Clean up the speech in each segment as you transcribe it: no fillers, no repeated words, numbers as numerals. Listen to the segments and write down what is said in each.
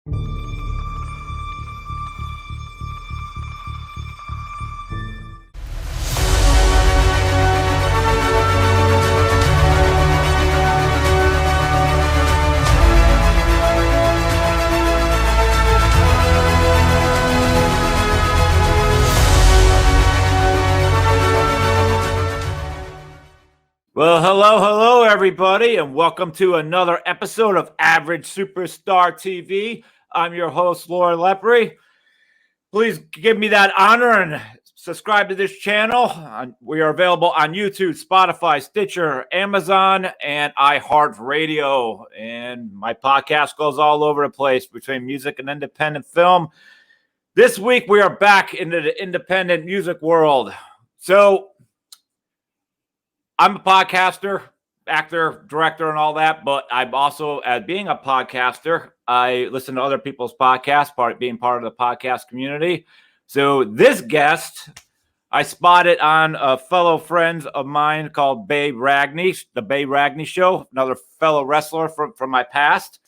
Well, hello, everybody, and welcome to another episode of Average Superstar TV. I'm your host, Laura Lepre. Please give me that honor and subscribe to this channel. We are available on YouTube, Spotify, Stitcher, Amazon, and iHeartRadio. And my podcast goes all over the place between music and independent film. This week, we are back into the independent music world. So, I'm a podcaster, actor, director, and all that, but I'm also, as being a podcaster, I listen to other people's podcasts, being part of the podcast community. So this guest, I spotted on a fellow friend of mine called Babe Ragney, the Babe Ragney Show, another fellow wrestler from my past.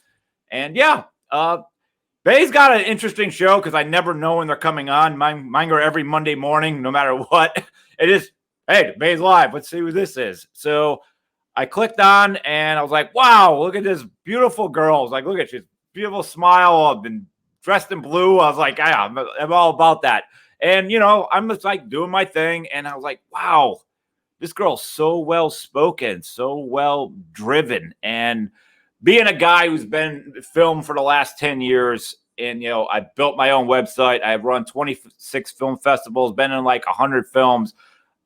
And yeah, Babe's got an interesting show because I never know when they're coming on. Mine are every Monday morning, no matter what. It is. Hey, Baez Live, let's see who this is. So I clicked on and I was like, wow, look at this beautiful girl. I was like, look at she's beautiful smile. I've been dressed in blue. I was like, yeah, I'm all about that. And, you know, I'm just like doing my thing. And I was like, wow, this girl's so well spoken, so well driven. And being a guy who's been filmed for the last 10 years, and, you know, I built my own website. I've run 26 film festivals, been in like 100 films.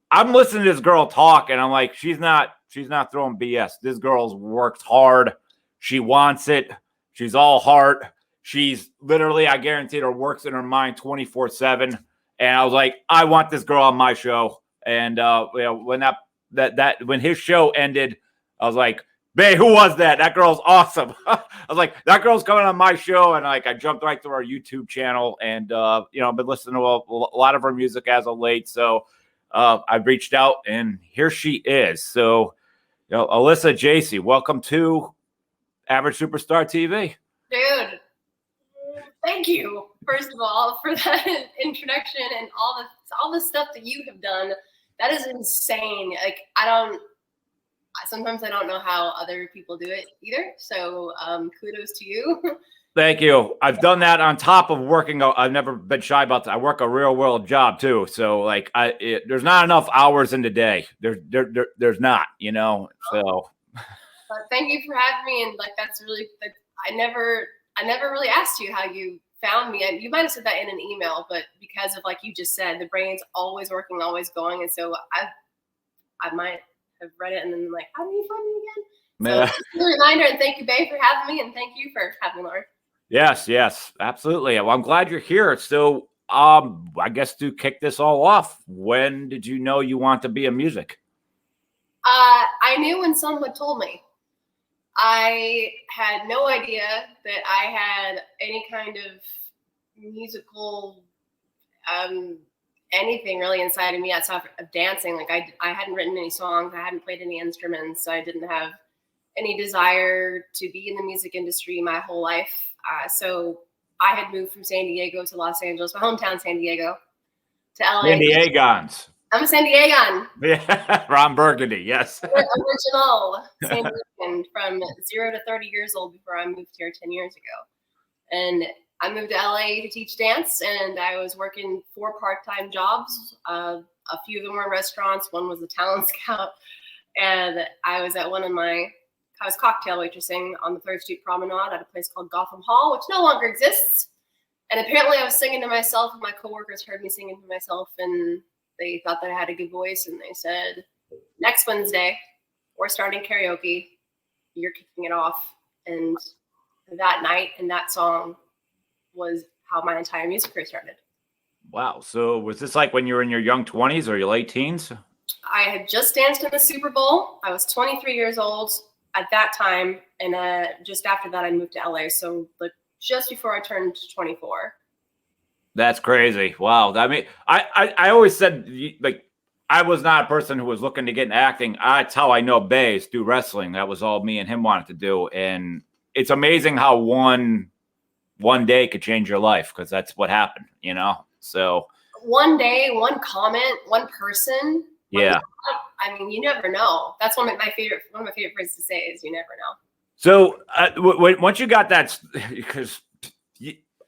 I'm listening to this girl talk, and I'm like, she's not throwing BS. This girl's worked hard. She wants it. She's all heart. She's literally, I guarantee her, works in her mind 24/7. And I was like, I want this girl on my show. And you know, when his show ended, I was like, babe, who was that? That girl's awesome. I was like, that girl's coming on my show, and like I jumped right to our YouTube channel, and you know, I've been listening to a lot of her music as of late. So. I reached out, and here she is. So, you know, Alyssa Jacey, welcome to Average Superstar TV. Dude, thank you, first of all, for that introduction and all the stuff that you have done. That is insane. Like, sometimes I don't know how other people do it either. So, kudos to you. Thank you. I've done that on top of working. I've never been shy about that. I work a real world job too. So like there's not enough hours in the day. There's not, you know, so. But thank you for having me. And like, I never really asked you how you found me. And you might've said that in an email, but because of, like you just said, the brain's always working, always going. And so I might have read it and then like, how do you find me again? So a reminder, and thank you, Babe, for having me. And thank you for having me, Laura. Yes, absolutely. Well, I'm glad you're here. So, I guess to kick this all off, when did you know you want to be in music? I knew when someone told me. I had no idea that I had any kind of musical, anything really inside of me outside of dancing. Like I hadn't written any songs. I hadn't played any instruments. So I didn't have any desire to be in the music industry my whole life. So I had moved from San Diego to Los Angeles, my hometown, San Diego, to LA. San Diegans. I'm a San Diegan. Yeah, Ron Burgundy, yes. Original San Diegan from 0 to 30 years old before I moved here 10 years ago. And I moved to LA to teach dance, and I was working 4 part-time jobs. A few of them were in restaurants. One was a talent scout. And I was at I was cocktail waitressing on the 3rd Street Promenade at a place called Gotham Hall, which no longer exists. And apparently I was singing to myself, and my coworkers heard me singing to myself, and they thought that I had a good voice, and they said, next Wednesday, we're starting karaoke. You're kicking it off. And that night and that song was how my entire music career started. Wow. So was this like when you were in your young 20s or your late teens? I had just danced in the Super Bowl. I was 23 years old at that time. And just after that, I moved to LA. So like just before I turned 24. That's crazy. Wow. I mean, I always said, like, I was not a person who was looking to get into acting. That's how I know Baez through wrestling. That was all me and him wanted to do. And it's amazing how one one day could change your life, because that's what happened, you know? So one day, one comment, one person. Yeah. I mean, you never know. That's one of my favorite phrases to say is you never know. So once you got that, because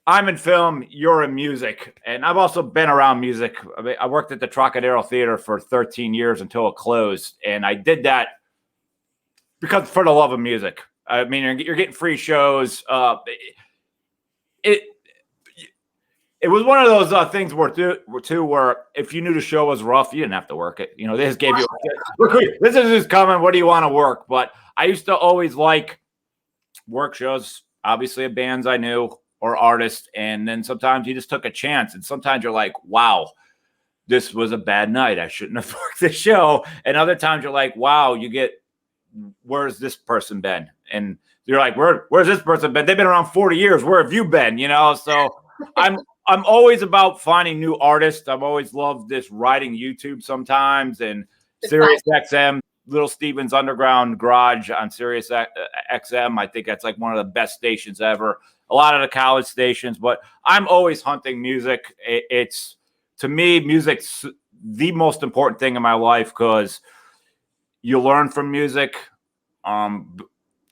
I'm in film, you're in music, and I've also been around music. I mean, I worked at the Trocadero Theater for 13 years until it closed, and I did that because for the love of music. I mean, you're getting free shows. It was one of those things where if you knew the show was rough, you didn't have to work it. You know, they just gave you, this is just coming. What do you want to work? But I used to always like work shows, obviously of bands I knew or artists. And then sometimes you just took a chance. And sometimes you're like, wow, this was a bad night. I shouldn't have worked the show. And other times you're like, wow, where's this person been? And you're like, where's this person been? They've been around 40 years. Where have you been? You know, so I'm always about finding new artists. I've always loved this writing YouTube sometimes, and Sirius XM, Little Steven's Underground Garage on Sirius XM. I think that's like one of the best stations ever. A lot of the college stations, but I'm always hunting music. It's, to me, music's the most important thing in my life, because you learn from music,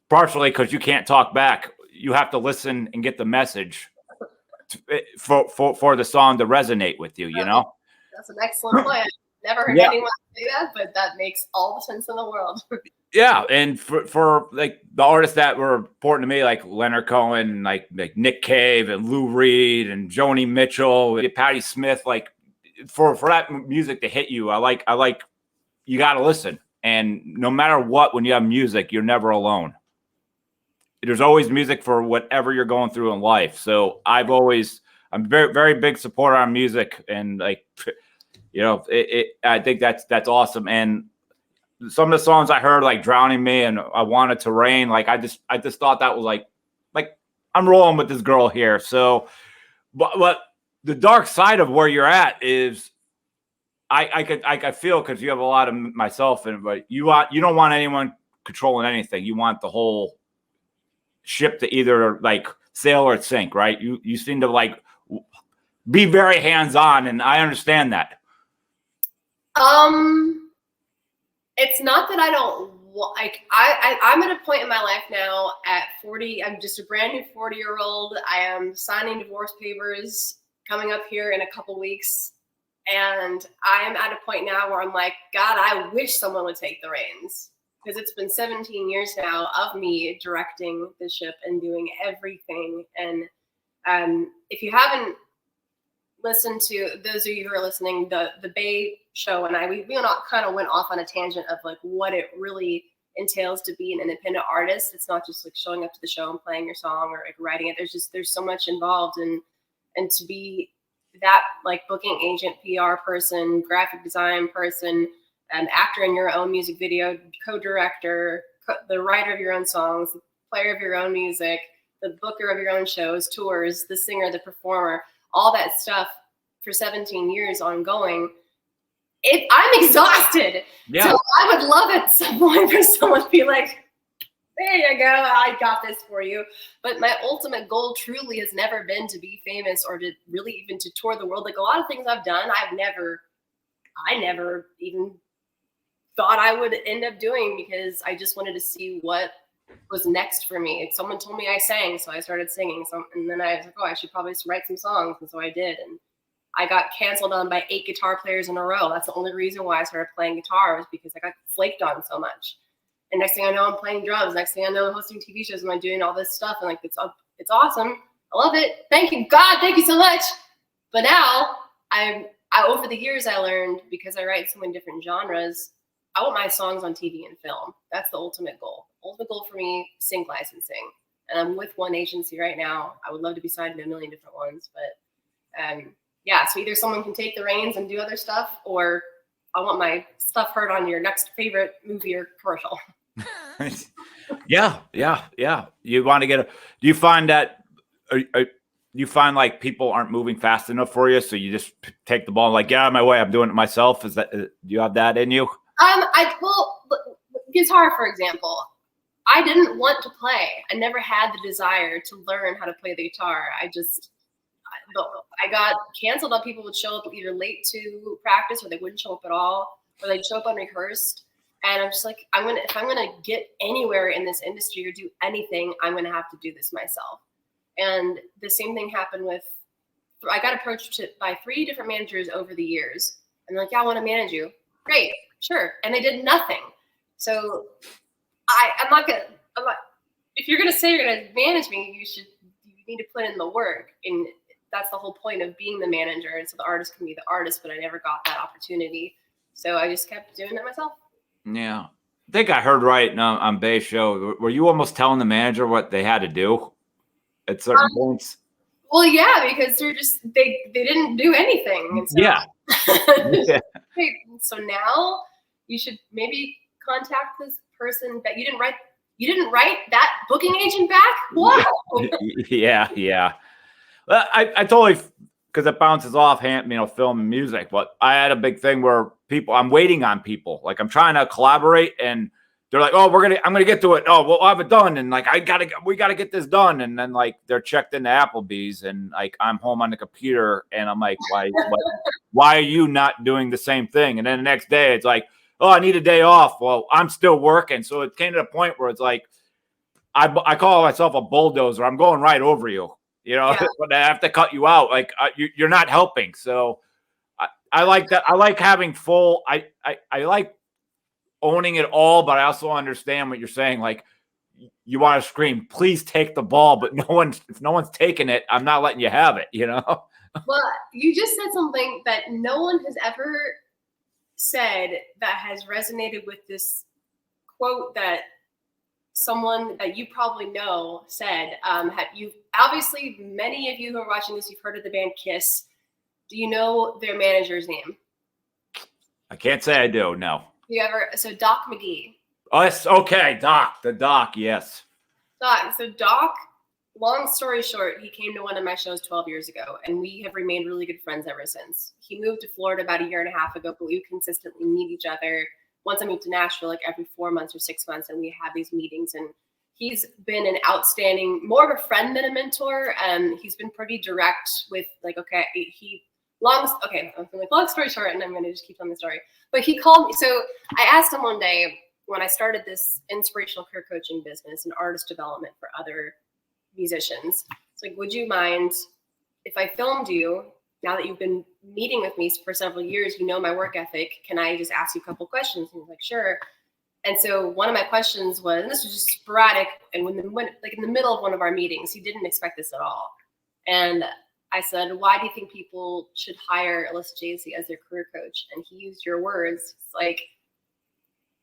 partially because you can't talk back. You have to listen and get the message for the song to resonate with you, you know? That's an excellent point. I've never heard anyone say that, but that makes all the sense in the world. Yeah, and for like the artists that were important to me, like Leonard Cohen, like Nick Cave and Lou Reed and Joni Mitchell, Patti Smith, like for that music to hit you, I like you got to listen. And no matter what, when you have music, you're never alone. There's always music for whatever you're going through in life. So I'm very, very big supporter on music, and like, you know, I think that's awesome. And some of the songs I heard, like Drowning Me and I Want It to Rain, like I just thought that was like I'm rolling with this girl here. So, but the dark side of where you're at is I feel, because you have a lot of myself in it, but you don't want anyone controlling anything. You want the whole ship to either like sail or sink, right? You seem to like be very hands-on, and I understand that. It's not that I don't like. I'm at a point in my life now at 40. I'm just a brand new 40-year-old. I am signing divorce papers coming up here in a couple weeks, and I'm at a point now where I'm like, God, I wish someone would take the reins. Because it's been 17 years now of me directing the ship and doing everything. And if you haven't listened to, those of you who are listening, the Baez show and we kind of went off on a tangent of like what it really entails to be an independent artist. It's not just like showing up to the show and playing your song or like writing it. There's so much involved, and to be that like booking agent, PR person, graphic design person, an actor in your own music video, co-director, the writer of your own songs, the player of your own music, the booker of your own shows, tours, the singer, the performer, all that stuff for 17 years ongoing. I'm exhausted. Yeah. So I would love at some point for someone to be like, there you go, I got this for you. But my ultimate goal truly has never been to be famous or to really even to tour the world. Like a lot of things I've done, I never even thought I would end up doing, because I just wanted to see what was next for me. Someone told me I sang, so I started singing. And then I was like, oh, I should probably write some songs. And so I did. And I got canceled on by 8 guitar players in a row. That's the only reason why I started playing guitar, was because I got flaked on so much. And next thing I know, I'm playing drums. Next thing I know, I'm hosting TV shows and I'm doing all this stuff. And like, it's awesome. I love it. Thank you, God. Thank you so much. But now over the years, I learned, because I write so many different genres, I want my songs on TV and film. That's the ultimate goal. Ultimate goal for me, sync licensing. And I'm with one agency right now. I would love to be signed to a million different ones. But yeah, so either someone can take the reins and do other stuff, or I want my stuff heard on your next favorite movie or commercial. Yeah. You want to do you find that, you find like people aren't moving fast enough for you, so you just take the ball and like, get out of my way, I'm doing it myself? Do you have that in you? Well, guitar, for example, I didn't want to play. I never had the desire to learn how to play the guitar. I got canceled on people would show up either late to practice or they wouldn't show up at all, or they'd show up unrehearsed. And I'm just like, if I'm gonna get anywhere in this industry or do anything, I'm gonna have to do this myself. And the same thing happened I got approached by 3 different managers over the years. And they're like, yeah, I want to manage you. Great, sure. And they did nothing. So if you're gonna say you're gonna manage me, you need to put in the work. And that's the whole point of being the manager. And so the artist can be the artist, but I never got that opportunity. So I just kept doing it myself. Yeah. I think I heard right on Baez show. Were you almost telling the manager what they had to do at certain points? Well, yeah, because they didn't do anything. And so, yeah. So now you should maybe contact this person that you didn't write that booking agent back. Wow. yeah. Well, I totally, because it bounces off film and music. But I had a big thing where I'm waiting on people. Like I'm trying to collaborate, and they're like, "Oh, I'm gonna get to it. Oh, well, I have it done." And like, we gotta get this done. And then like they're checked into Applebee's, and like I'm home on the computer, and I'm like, why are you not doing the same thing? And then the next day, it's like, oh, I need a day off. Well, I'm still working. So it came to the point where it's like, I call myself a bulldozer. I'm going right over you. But I have to cut you out. Like you're not helping. So I like that. I like having full. I like owning it all, but I also understand what you're saying. Like you want to scream, please take the ball, but if no one's taking it, I'm not letting you have it. Well, you just said something that no one has ever said that has resonated with this quote that someone that you probably know said. Obviously, many of you who are watching this, you've heard of the band Kiss. Do you know their manager's name? I can't say I do. No. So Doc McGhee. Oh, yes. Okay. The Doc. Yes. Doc. So Doc, long story short, he came to one of my shows 12 years ago, and we have remained really good friends ever since. He moved to Florida about 1.5 years ago, but we consistently meet each other. Once I moved to Nashville, like every 4 months or 6 months, and we have these meetings. And he's been an outstanding, more of a friend than a mentor. He's been pretty direct with like, long story short, and I'm going to just keep telling the story. But he called me. So I asked him one day when I started this inspirational career coaching business and artist development for other musicians. It's like, would you mind if I filmed you? Now that you've been meeting with me for several years, you know my work ethic. Can I just ask you a couple questions? And he's like, sure. And so one of my questions was, and this was just sporadic, and when in the middle of one of our meetings, he didn't expect this at all. And I said, why do you think people should hire Alyssa Jacey as their career coach? And he used your words. It's like,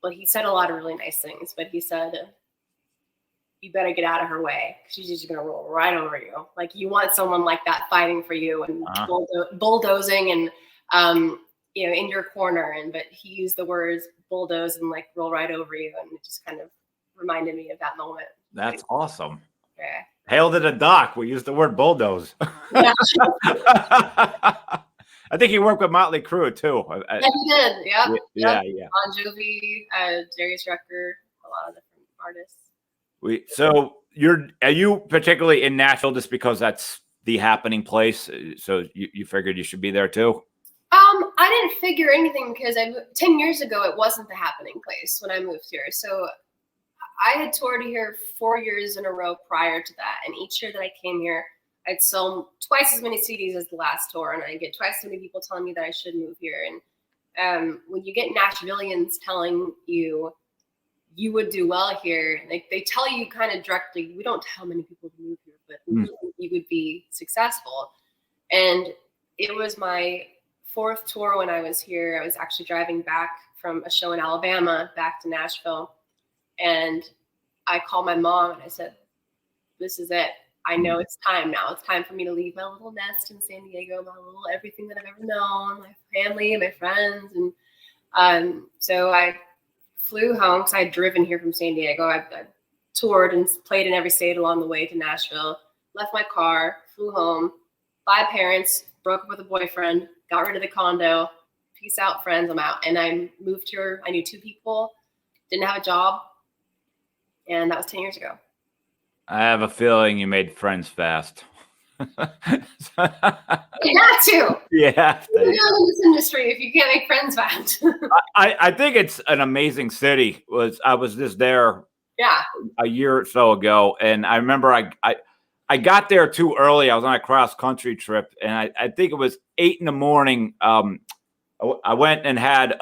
well, he said a lot of really nice things, but he said, you better get out of her way. She's just going to roll right over you. Like you want someone like that fighting for you and bulldozing and, in your corner. But he used the words bulldoze and like roll right over you. And it just kind of reminded me of that moment. That's awesome. Yeah. Hail to the Doc. We used the word bulldoze. Yeah. I think he worked with Motley Crue too. Yeah, he did. Yep. Yeah. On Jovi, Darius Rucker, a lot of different artists. So are you particularly in Nashville just because that's the happening place? So you figured you should be there too? I didn't figure anything because 10 years ago, it wasn't the happening place when I moved here. So I had toured here 4 years in a row prior to that. And each year that I came here, I'd sell twice as many CDs as the last tour. And I get twice as many people telling me that I should move here. And when you get Nashvillians telling you would do well here, like they tell you kind of directly, we don't tell many people to move here, but you would be successful. And it was my 4th tour when I was here. I was actually driving back from a show in Alabama back to Nashville. And I called my mom and I said, this is it. I know it's time now. It's time for me to leave my little nest in San Diego, my little everything that I've ever known, my family, my friends. And so I flew home because I had driven here from San Diego. I toured and played in every state along the way to Nashville, left my car, flew home, 5 parents, broke up with a boyfriend, got rid of the condo, peace out, friends, I'm out. And I moved here. I knew 2 people, didn't have a job. And that was 10 years ago. I have a feeling you made friends fast. You have to. Yeah. In this industry, if you can't make friends fast. I think it's an amazing city. I was just there a year or so ago, and I remember I got there too early. I was on a cross country trip, and I think it was 8 a.m. I went and had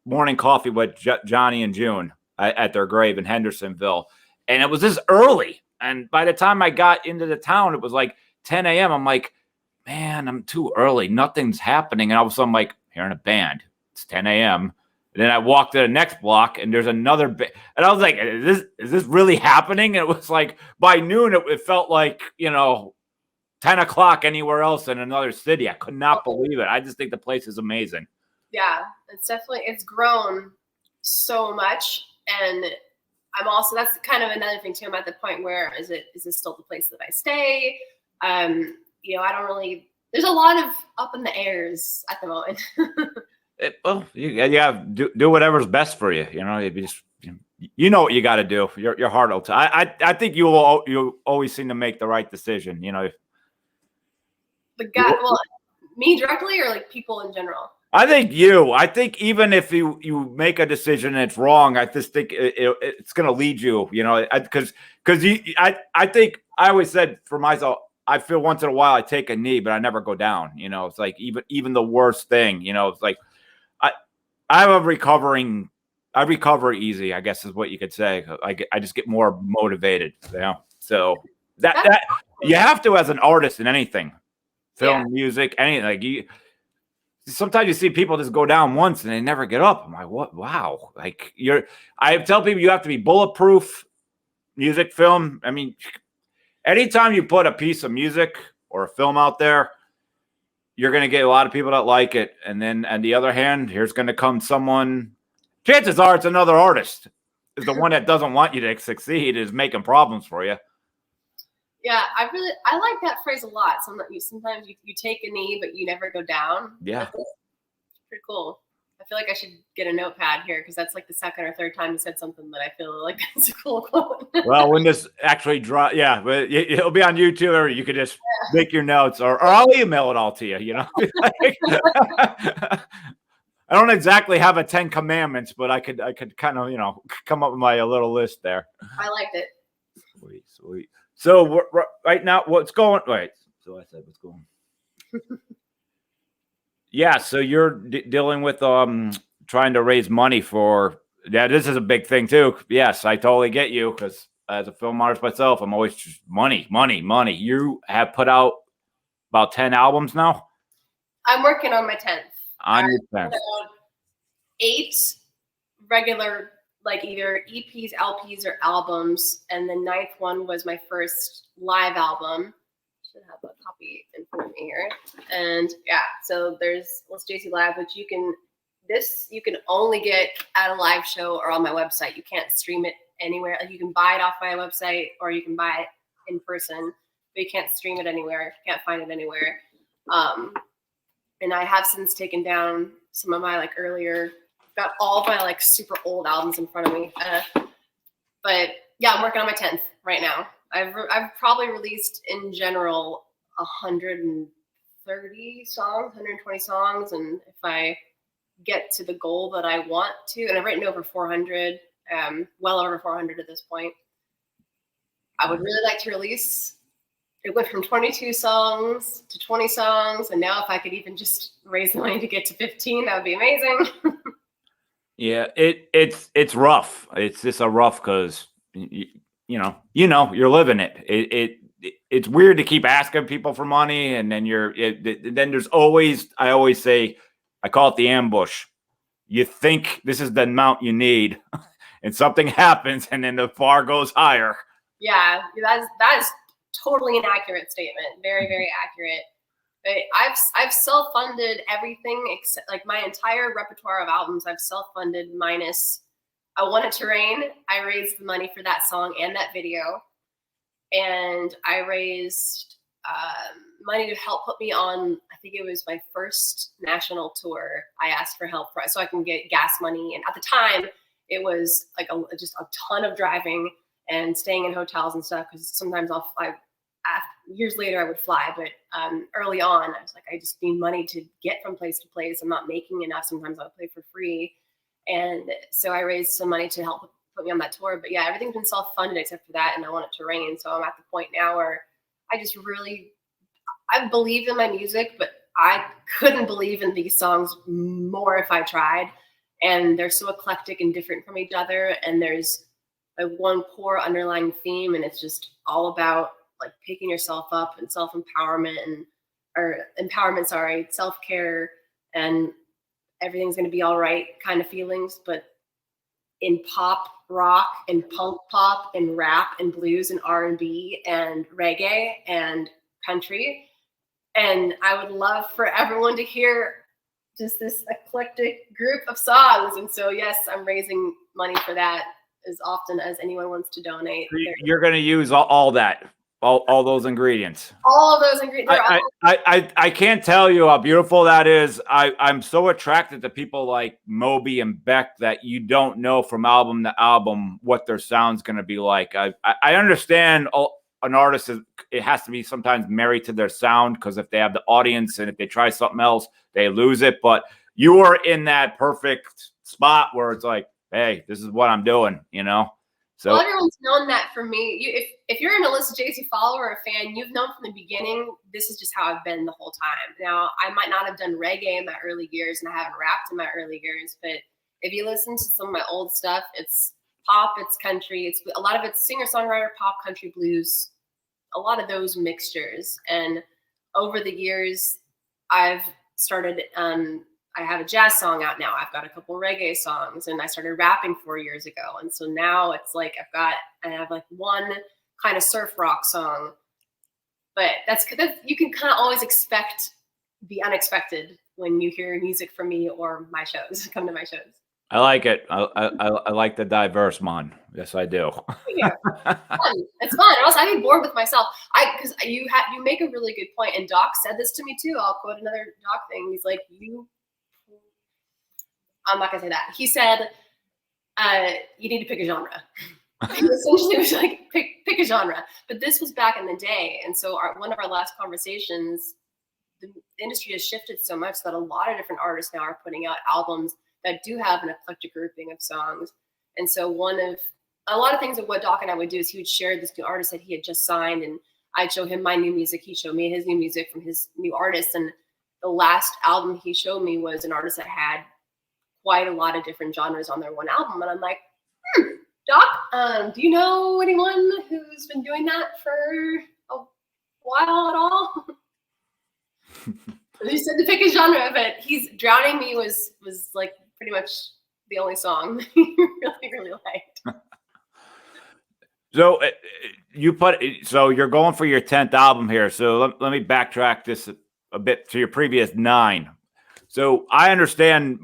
morning coffee with Johnny and Joan at their grave in Hendersonville, and it was this early. And by the time I got into the town, it was like 10 a.m. I'm like, man, I'm too early. Nothing's happening. And all of a sudden, I'm like, hearing a band. It's 10 a.m. And then I walked to the next block, and there's another band. And I was like, is this really happening? And it was like by noon, it felt like, 10 o'clock anywhere else in another city. I could not believe it. I just think the place is amazing. Yeah, it's grown so much. And I'm also, that's kind of another thing too. I'm at the point where is it still the place that I stay? I don't really, there's a lot of up in the airs at the moment. You do whatever's best for you. You know what you got to do. Your heart will tell. I think you always seem to make the right decision. The guy, well, me directly or like people in general? I think you. I think even if you make a decision and it's wrong, I just think it's going to lead you. Because I think I always said for myself, I feel once in a while I take a knee, but I never go down. It's like even the worst thing. It's like I recover easy, I guess is what you could say. I just get more motivated. So that you have to as an artist in anything, film, music, anything. Like sometimes you see people just go down once and they never get up. I'm like, what? Wow. Like I tell people you have to be bulletproof. Music, film. I mean, anytime you put a piece of music or a film out there, you're going to get a lot of people that like it. And then on the other hand, here's going to come someone, chances are it's another artist, is the one that doesn't want you to succeed, is making problems for you. Yeah, I like that phrase a lot. Sometimes you take a knee, but you never go down. Yeah. That's pretty cool. I feel like I should get a notepad here because that's like the second or third time you said something that I feel like that's a cool quote. Well, when this actually but it'll be on YouTube, or you could just make your notes, or I'll email it all to you. I don't exactly have a 10 commandments, but I could kind of come up with my little list there. I liked it. Sweet. So right now, what's going? Right. So I said, what's going? Yeah. So you're dealing with trying to raise money for. Yeah, this is a big thing too. Yes, I totally get you because as a film artist myself, I'm always just money. You have put out about 10 albums now. I'm working on my 10th. On your 10th. 8 regular, like either EPs, LPs, or albums, and the 9th one was my first live album. Should have a copy in front of me here. And so there's Alyssa Jacey Live, which you can only get at a live show or on my website. You can't stream it anywhere. Like you can buy it off my website or you can buy it in person, but you can't stream it anywhere. You can't find it anywhere. And I have since taken down some of my got all of my super old albums in front of me. But I'm working on my 10th right now. I've probably released in general 130 songs, 120 songs. And if I get to the goal that I want to, and I've written over 400, well over 400 at this point, I would really like to release. It went from 22 songs to 20 songs. And now if I could even just raise the money to get to 15, that would be amazing. Yeah, it's rough. It's just a rough because you're living it. It's weird to keep asking people for money, and then then there's always, I always say, I call it the ambush. You think this is the amount you need, and something happens, and then the bar goes higher. Yeah, that is totally an accurate statement. Very, very accurate. I've self-funded everything except my entire repertoire of albums. I've self-funded minus I Want It to Rain. I raised the money for that song and that video, and I raised money to help put me on. I think it was my first national tour. I asked for help so I can get gas money, and at the time it was just a ton of driving, and staying in hotels and stuff, because sometimes I'll fly. Years later, I would fly, but early on, I was like, I just need money to get from place to place. I'm not making enough. Sometimes I'll play for free. And so I raised some money to help put me on that tour. But yeah, everything's been self-funded except for that. And I want it to rain. So I'm at the point now where I believe in my music, but I couldn't believe in these songs more if I tried. And they're so eclectic and different from each other. And there's one core underlying theme, and it's just all about like picking yourself up and self-empowerment self-care, and everything's going to be all right kind of feelings. But in pop, rock, and punk pop, and rap, and blues, and R&B, and reggae, and country. And I would love for everyone to hear just this eclectic group of songs. And so, yes, I'm raising money for that as often as anyone wants to donate. You're going to use all that. All those ingredients. All of those ingredients. I can't tell you how beautiful that is. I'm so attracted to people like Moby and Beck that you don't know from album to album what their sound's going to be like. I understand an artist it has to be sometimes married to their sound, because if they have the audience and if they try something else, they lose it. But you are in that perfect spot where it's like, hey, this is what I'm doing, you know? So well, everyone's known that from me. If you're an Alyssa Jacey follower or fan, you've known from the beginning, this is just how I've been the whole time. Now, I might not have done reggae in my early years, and I haven't rapped in my early years, but if you listen to some of my old stuff, it's pop, it's country, it's a lot of it's singer-songwriter, pop, country, blues, a lot of those mixtures. And over the years, I've started I have a jazz song out now. I've got a couple reggae songs, and I started rapping 4 years ago. And so now it's like I have like one kind of surf rock song, but that's you can kind of always expect the unexpected when you hear music from me or my shows. Come to my shows. I like it. I like the diverse one. Yes, I do. Yeah, it's fun. Also, I get bored with myself. Because you make a really good point, and Doc said this to me too. I'll quote another Doc thing. He's like, I'm not gonna say that. He said, you need to pick a genre. Essentially, it was like, pick a genre. But this was back in the day. And so one of our last conversations, the industry has shifted so much that a lot of different artists now are putting out albums that do have an eclectic grouping of songs. And so a lot of things of what Doc and I would do is he would share this new artist that he had just signed, and I'd show him my new music. He'd show me his new music from his new artist. And the last album he showed me was an artist that had quite a lot of different genres on their one album. And I'm like, Doc, do you know anyone who's been doing that for a while at all? He said to pick a genre, but Drowning Me was like pretty much the only song he really, really liked. So so you're going for your 10th album here. So let me backtrack this a bit to your previous 9. So I understand,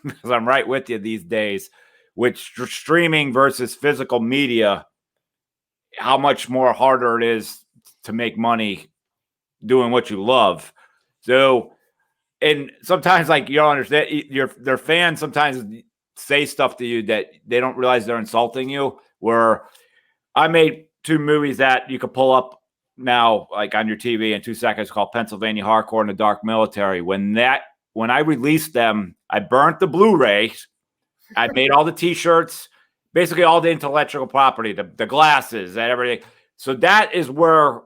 because I'm right with you these days, with streaming versus physical media, how much more harder it is to make money doing what you love. So, and sometimes, like, you don't understand, their fans sometimes say stuff to you that they don't realize they're insulting you. Where I made 2 movies that you could pull up now, like on your TV in 2 seconds, called Pennsylvania Hardcore and The Dark Military. When I released them, I burnt the Blu-rays. I made all the T-shirts, basically all the intellectual property, the glasses and everything. So that is where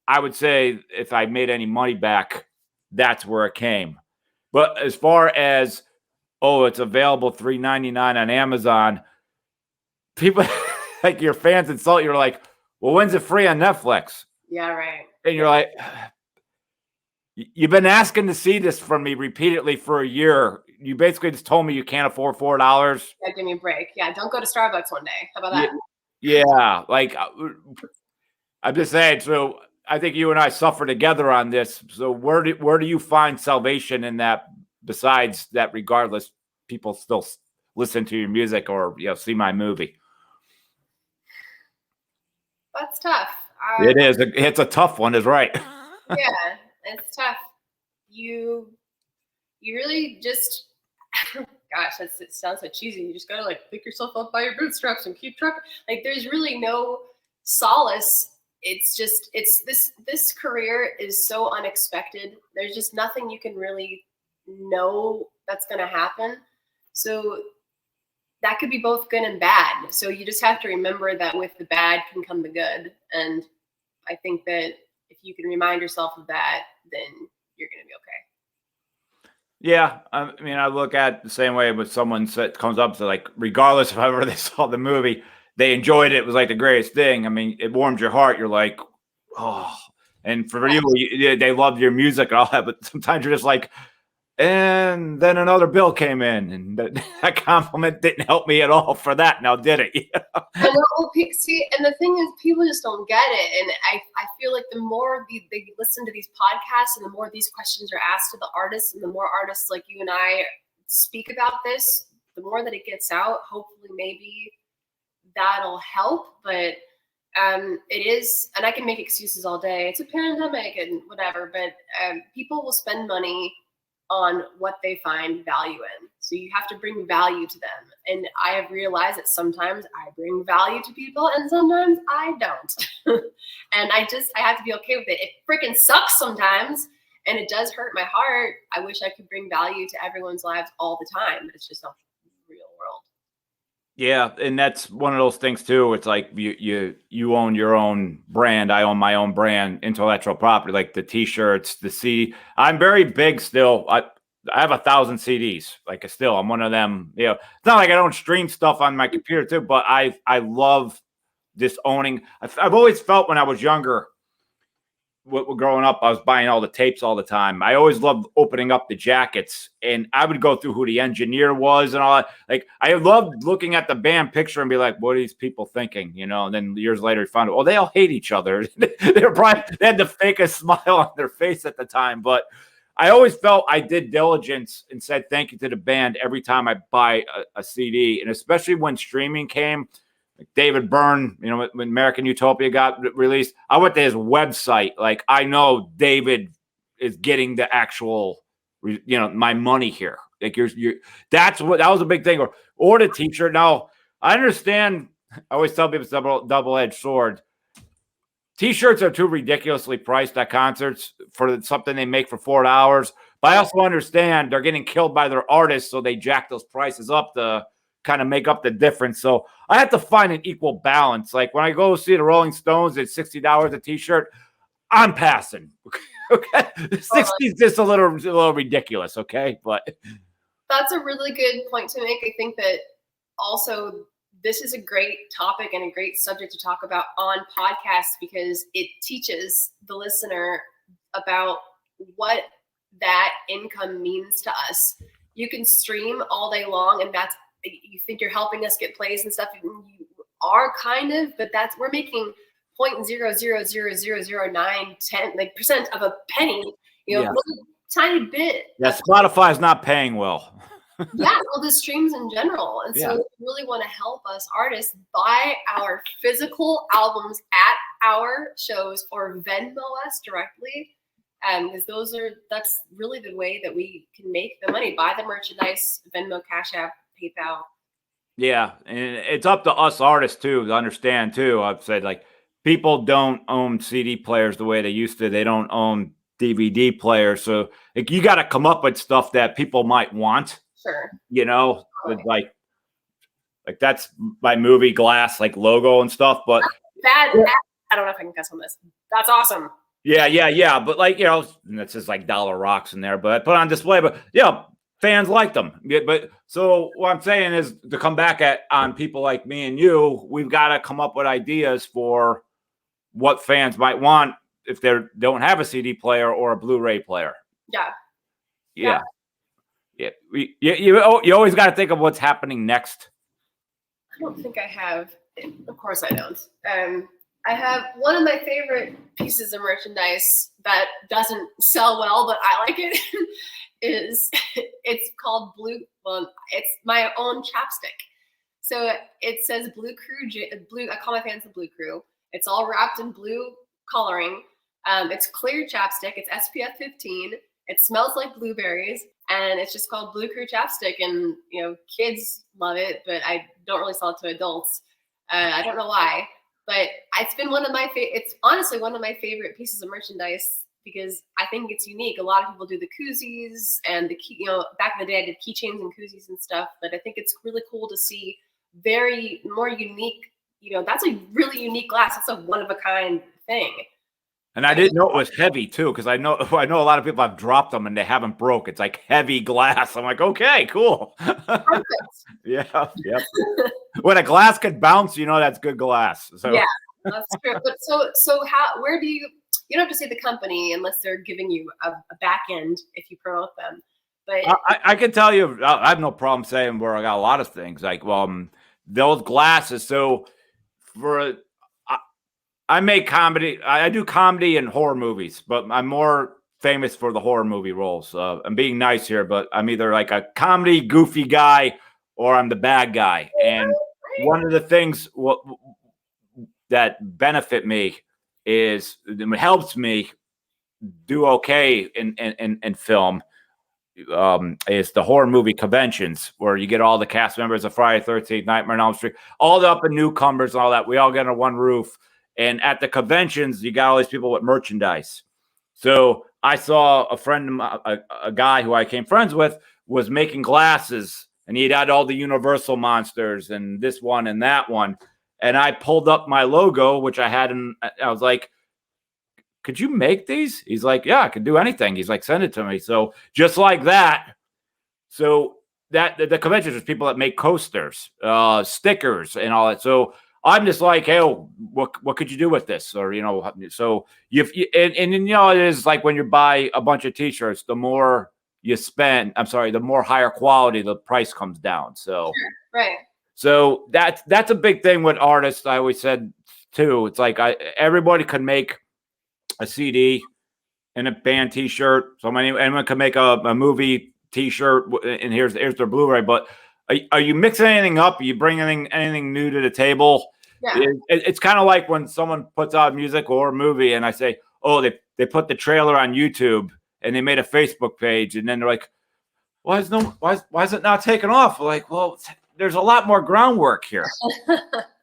I would say, if I made any money back, that's where it came. But as far as, it's available $3.99 on Amazon, people like your fans insult you. You're like, well, when's it free on Netflix? Yeah, right. And you're like, you've been asking to see this from me repeatedly for a year. You basically just told me you can't afford $4. Yeah, give me a break. Yeah, don't go to Starbucks one day. How about that? Yeah, like, I'm just saying. So I think you and I suffer together on this. So where do you find salvation in that? Besides that, regardless, people still listen to your music or see my movie. That's tough. It is. It's a tough one, is right. Yeah, it's tough. You really just gosh, it sounds so cheesy. You just gotta like pick yourself up by your bootstraps and keep trucking. Like there's really no solace. It's just this career is so unexpected. There's just nothing you can really know that's gonna happen. So that could be both good and bad. So you just have to remember that with the bad can come the good. And I think that if you can remind yourself of that, then you're gonna be okay. Yeah, I mean, I look at the same way with someone that comes up to like, regardless of however they saw the movie, they enjoyed it. It was like the greatest thing. I mean, it warms your heart. You're like, oh. And for you, they loved your music and all that, but sometimes you're just like, and then another bill came in, and that compliment didn't help me at all for that. Now, did it? I know, see, and the thing is, people just don't get it. And I feel like the more they listen to these podcasts and the more these questions are asked to the artists and the more artists like you and I speak about this, the more that it gets out, hopefully maybe that'll help. But it is, and I can make excuses all day. It's a pandemic and whatever, but people will spend money on what they find value in. So you have to bring value to them. And I have realized that sometimes I bring value to people and sometimes I don't. And I have to be okay with it. It freaking sucks sometimes and it does hurt my heart. I wish I could bring value to everyone's lives all the time, but it's just not the real world. Yeah, and that's one of those things too. It's like you own your own brand. I own my own brand, intellectual property, like the T-shirts, the CD. I'm very big still. I have 1,000 CDs. Like still, I'm one of them. You know, it's not like I don't stream stuff on my computer too, but I love this owning. I've always felt when I was younger, growing up, I was buying all the tapes all the time. I always loved opening up the jackets, and I would go through who the engineer was and all that. Like, I loved looking at the band picture and be like, what are these people thinking? You know, and then years later, you found out, they all hate each other. They had the fakest smile on their face at the time. But I always felt I did diligence and said thank you to the band every time I buy a CD. And especially when streaming came, like David Byrne, you know, when American Utopia got released, I went to his website. Like, I know David is getting the actual, you know, my money here. Like, that was a big thing. Or the T-shirt. Now, I understand. I always tell people it's double-edged sword. T-shirts are too ridiculously priced at concerts for something they make for $4. But I also understand they're getting killed by their artists, so they jack those prices up to kind of make up the difference. So I have to find an equal balance. Like when I go see the Rolling Stones at $60 a T-shirt, I'm passing. Okay, 60 is just a little ridiculous. Okay, but that's a really good point to make. I think that also this is a great topic and a great subject to talk about on podcasts because it teaches the listener about what that income means to us. You can stream all day long, and you think you're helping us get plays and stuff. You are kind of, but we're making 0.0000009 percent of a penny. You know, yeah. A tiny bit. Yeah, Spotify is not paying well. Yeah, well, the streams in general. And so we really want to help us artists buy our physical albums at our shows or Venmo us directly. Because that's really the way that we can make the money. Buy the merchandise, Venmo, Cash App, PayPal. Yeah, and it's up to us artists too to understand too. I've said like people don't own CD players the way they used to. They don't own DVD players, so like you got to come up with stuff that people might want. Sure. You know, like that's my movie Glass like logo and stuff. But I don't know if I can guess on this. That's awesome. Yeah. But like, you know, it says like Dollar Rocks in there, but I put on display. But yeah, fans like them. But so what I'm saying is to come back on people like me and you, we've got to come up with ideas for what fans might want if they don't have a CD player or a Blu-ray player. Yeah. You always got to think of what's happening next. I don't think I have. Of course I don't. I have one of my favorite pieces of merchandise that doesn't sell well, but I like it. It's called Blue. Well, it's my own chapstick. So it says Blue Crew. Blue. I call my fans the Blue Crew. It's all wrapped in blue coloring. It's clear chapstick. It's SPF 15. It smells like blueberries, and it's just called Blue Crew chapstick. And kids love it, but I don't really sell it to adults. I don't know why, but it's been one of my it's honestly one of my favorite pieces of merchandise because I think it's unique. A lot of people do the koozies and the key, back in the day I did keychains and koozies and stuff, but I think it's really cool to see more unique, that's a really unique glass. It's a one of a kind thing. And I didn't know it was heavy too, because I know a lot of people have dropped them and they haven't broke. It's like heavy glass. I'm like, okay, cool. Perfect. Yeah. When a glass can bounce, that's good glass. So yeah, that's true. But so where do you don't have to say the company unless they're giving you a back end if you promote them. But I can tell you, I have no problem saying where I got a lot of things like those glasses. So I make comedy. I do comedy and horror movies, but I'm more famous for the horror movie roles. I'm being nice here, but I'm either like a comedy goofy guy or I'm the bad guy. And one of the things that benefit me is it helps me do okay in film. Is the horror movie conventions where you get all the cast members of Friday the 13th, Nightmare on Elm Street, all the up and newcomers and all that. We all get under one roof. And at the conventions, you got all these people with merchandise. So I saw a friend, a guy who I became friends with, was making glasses, and he'd had all the Universal monsters and this one and that one. And I pulled up my logo, which I had, and I was like, could you make these? He's like, yeah, I can do anything. He's like, send it to me. So just like that. So that the convention, there's people that make coasters, stickers and all that. So I'm just like, hey, what could you do with this? Or, so it is like when you buy a bunch of t-shirts, the more you spend, the more higher quality, the price comes down. So, sure. Right. So that's a big thing with artists. I always said too, it's like everybody can make a CD and a band T-shirt. So anyone can make a movie T-shirt, and here's their Blu-ray. But are you mixing anything up? Are you bringing anything new to the table? Yeah. It's kind of like when someone puts out music or a movie, and I say, oh, they put the trailer on YouTube and they made a Facebook page, and then they're like, why is it not taking off? We're like, well, there's a lot more groundwork here.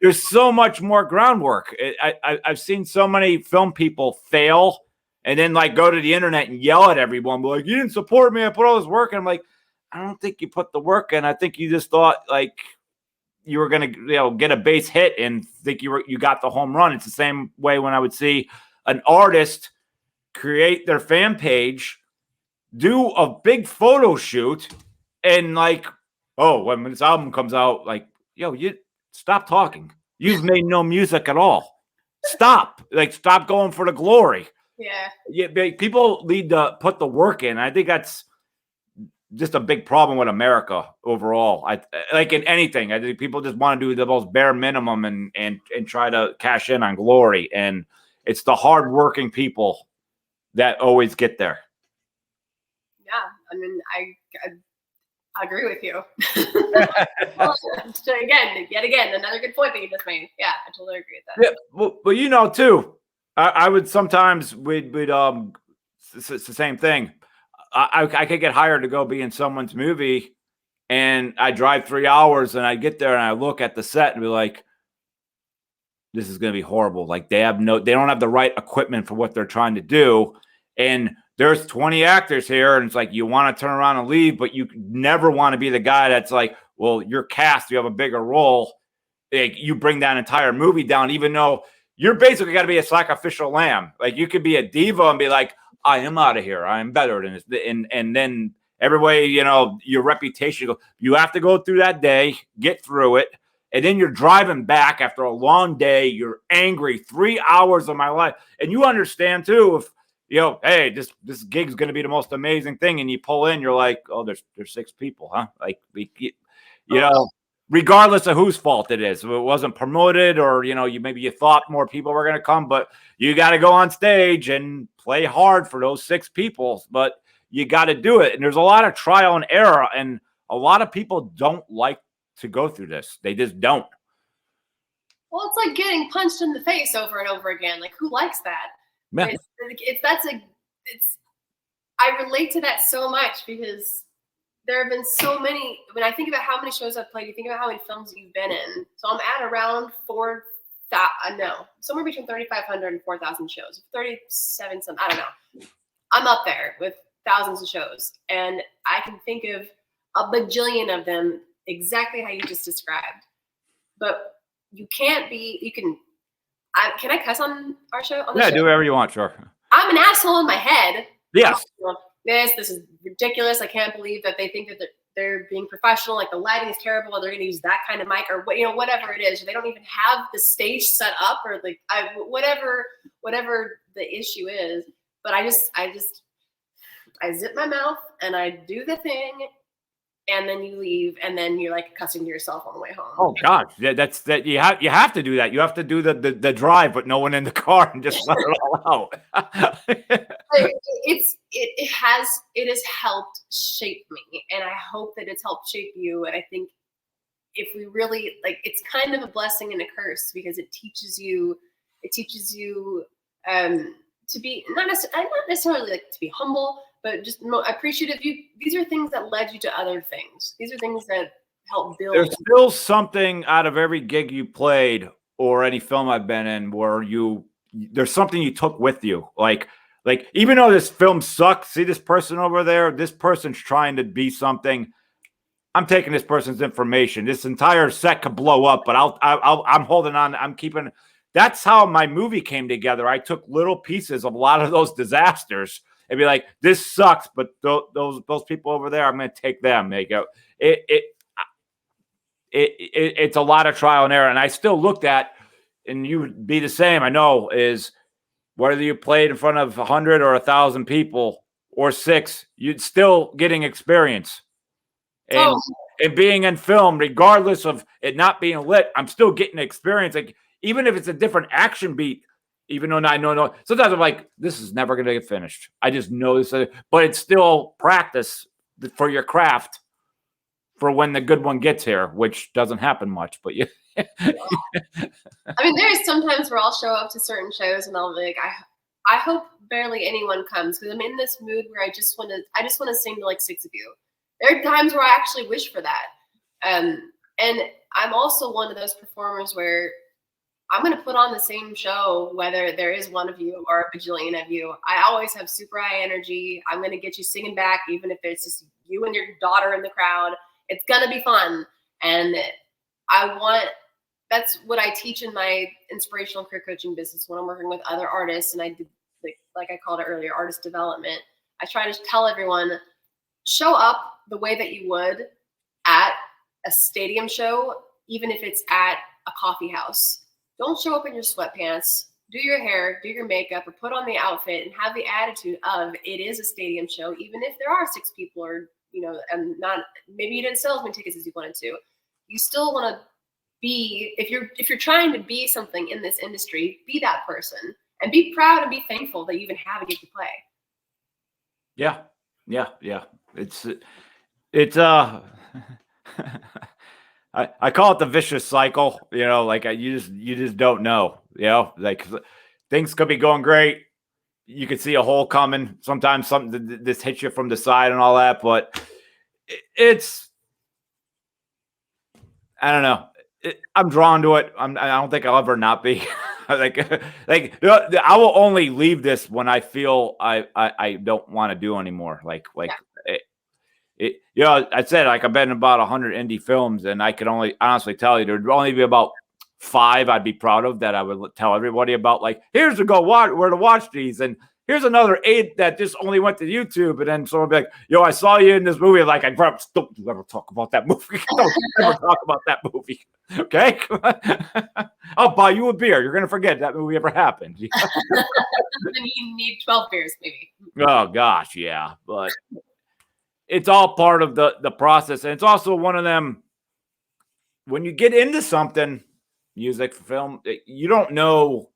There's so much more groundwork. I've seen so many film people fail and then like go to the internet and yell at everyone. Be like, you didn't support me. I put all this work in. I'm like, I don't think you put the work in. I think you just thought like you were going to get a base hit and think you got the home run. It's the same way when I would see an artist create their fan page, do a big photo shoot, and like, oh, when this album comes out, like, yo, you stop talking. You've made no music at all. Stop going for the glory. Yeah. People need to put the work in. I think that's just a big problem with America overall. Like in anything, I think people just want to do the most bare minimum and try to cash in on glory. And it's the hardworking people that always get there. Yeah, I mean, I agree with you. So yet again, another good point that you just made. Yeah, I totally agree with that. Yeah, well, too, I would sometimes we'd it's the same thing. I could get hired to go be in someone's movie, and I drive 3 hours, and I get there and I look at the set and be like, this is going to be horrible. Like they don't have the right equipment for what they're trying to do, and there's 20 actors here, and it's like you want to turn around and leave, but you never want to be the guy that's like, well, you're cast, you have a bigger role. Like, you bring that entire movie down, even though you're basically got to be a sacrificial lamb. Like you could be a diva and be like, I am out of here. I'm better than this. And then everybody, your reputation, you have to go through that day, get through it. And then you're driving back after a long day. You're angry, 3 hours of my life. And you understand too, if, hey, this gig's going to be the most amazing thing. And you pull in, you're like, oh, there's 6 people, huh? Like, regardless of whose fault it is. If it wasn't promoted or, maybe you thought more people were going to come, but you got to go on stage and play hard for those 6 people, but you got to do it. And there's a lot of trial and error. And a lot of people don't like to go through this. They just don't. Well, it's like getting punched in the face over and over again. Like, who likes that? Yeah. I relate to that so much because there have been so many. When I think about how many shows I've played, you think about how many films you've been in. So I'm at around somewhere between 3,500 and 4,000 shows. 37 some, I don't know. I'm up there with thousands of shows, and I can think of a bajillion of them exactly how you just described. But you can't be. Can I cuss on our show? On the show? Do whatever you want, sure. I'm an asshole in my head. Yes. This is ridiculous. I can't believe that they think that they're being professional. Like the lighting is terrible. They're going to use that kind of mic or whatever it is. They don't even have the stage set up or like whatever the issue is. But I zip my mouth and I do the thing, and then you leave, and then you're like cussing to yourself on the way home. Oh gosh, that's you have to do that. You have to do the drive, but no one in the car, and just let it all out. It has helped shape me, and I hope that it's helped shape you. And I think if we really it's kind of a blessing and a curse because it teaches you to be not necessarily like to be humble, but just more appreciative. These are things that led you to other things. These are things that help build. There's still something out of every gig you played or any film I've been in where there's something you took with you. Like even though this film sucks, see this person over there, this person's trying to be something. I'm taking this person's information. This entire set could blow up, but I'm holding on. I'm keeping. That's how my movie came together. I took little pieces of a lot of those disasters and be like, this sucks, but those people over there, I'm going to take them. They go. It's a lot of trial and error, and I still looked at, and you would be the same. I know is whether you played in front of 100 or 1,000 people or 6, you'd still getting experience. And being in film, regardless of it not being lit, I'm still getting experience. Like even if it's a different action beat, even though I know sometimes I'm like, this is never going to get finished. I just know this, but it's still practice for your craft for when the good one gets here, which doesn't happen much. But yeah, I mean, there's sometimes where I'll show up to certain shows and I'll be like, I hope barely anyone comes because I'm in this mood where I just want to sing to like 6 of you. There are times where I actually wish for that. And I'm also one of those performers where I'm going to put on the same show, whether there is one of you or a bajillion of you. I always have super high energy. I'm going to get you singing back, even if it's just you and your daughter in the crowd. It's going to be fun. And that's what I teach in my inspirational career coaching business when I'm working with other artists. And I did, like I called it earlier, artist development. I try to tell everyone, show up the way that you would at a stadium show, even if it's at a coffee house. Don't show up in your sweatpants, do your hair, do your makeup, or put on the outfit and have the attitude of it is a stadium show, even if there are 6 people or, and not, maybe you didn't sell as many tickets as you wanted to. You still want to be, if you're trying to be something in this industry, be that person and be proud and be thankful that you even have a gig to play. Yeah. It's I call it the vicious cycle, like you just don't know, like things could be going great. You could see a hole coming. Sometimes something this hits you from the side and all that, but I don't know. I'm drawn to it. I don't think I'll ever not be. I will only leave this when I feel I don't want to do anymore. I said I've been in about 100 indie films, and I could only honestly tell you there'd only be about 5 I'd be proud of that I would tell everybody about. Like, here's to go where to watch these, and here's another 8 that just only went to YouTube. And then someone would be like, I saw you in this movie. Like, don't you ever talk about that movie? Don't ever talk about that movie. Okay, I'll buy you a beer. You're gonna forget that movie ever happened. Then you need 12 beers, maybe. Oh gosh, yeah, but. It's all part of the process. And it's also one of them, when you get into something, music, film, you don't know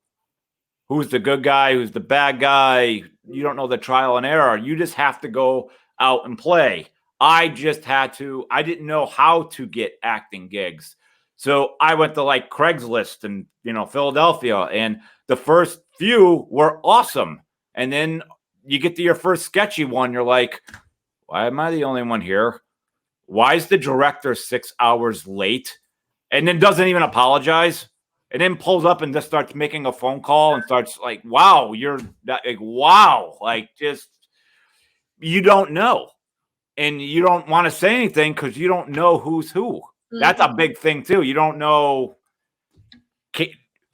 who's the good guy, who's the bad guy. You don't know the trial and error. You just have to go out and play. I didn't know how to get acting gigs. So I went to like Craigslist and, Philadelphia, and the first few were awesome. And then you get to your first sketchy one, you're like, why am I the only one here? Why is the director 6 hours late? And then doesn't even apologize. And then pulls up and just starts making a phone call and starts like, wow, you're like, wow. Like, just, you don't know. And you don't want to say anything because you don't know who's who. That's a big thing too. You don't know. I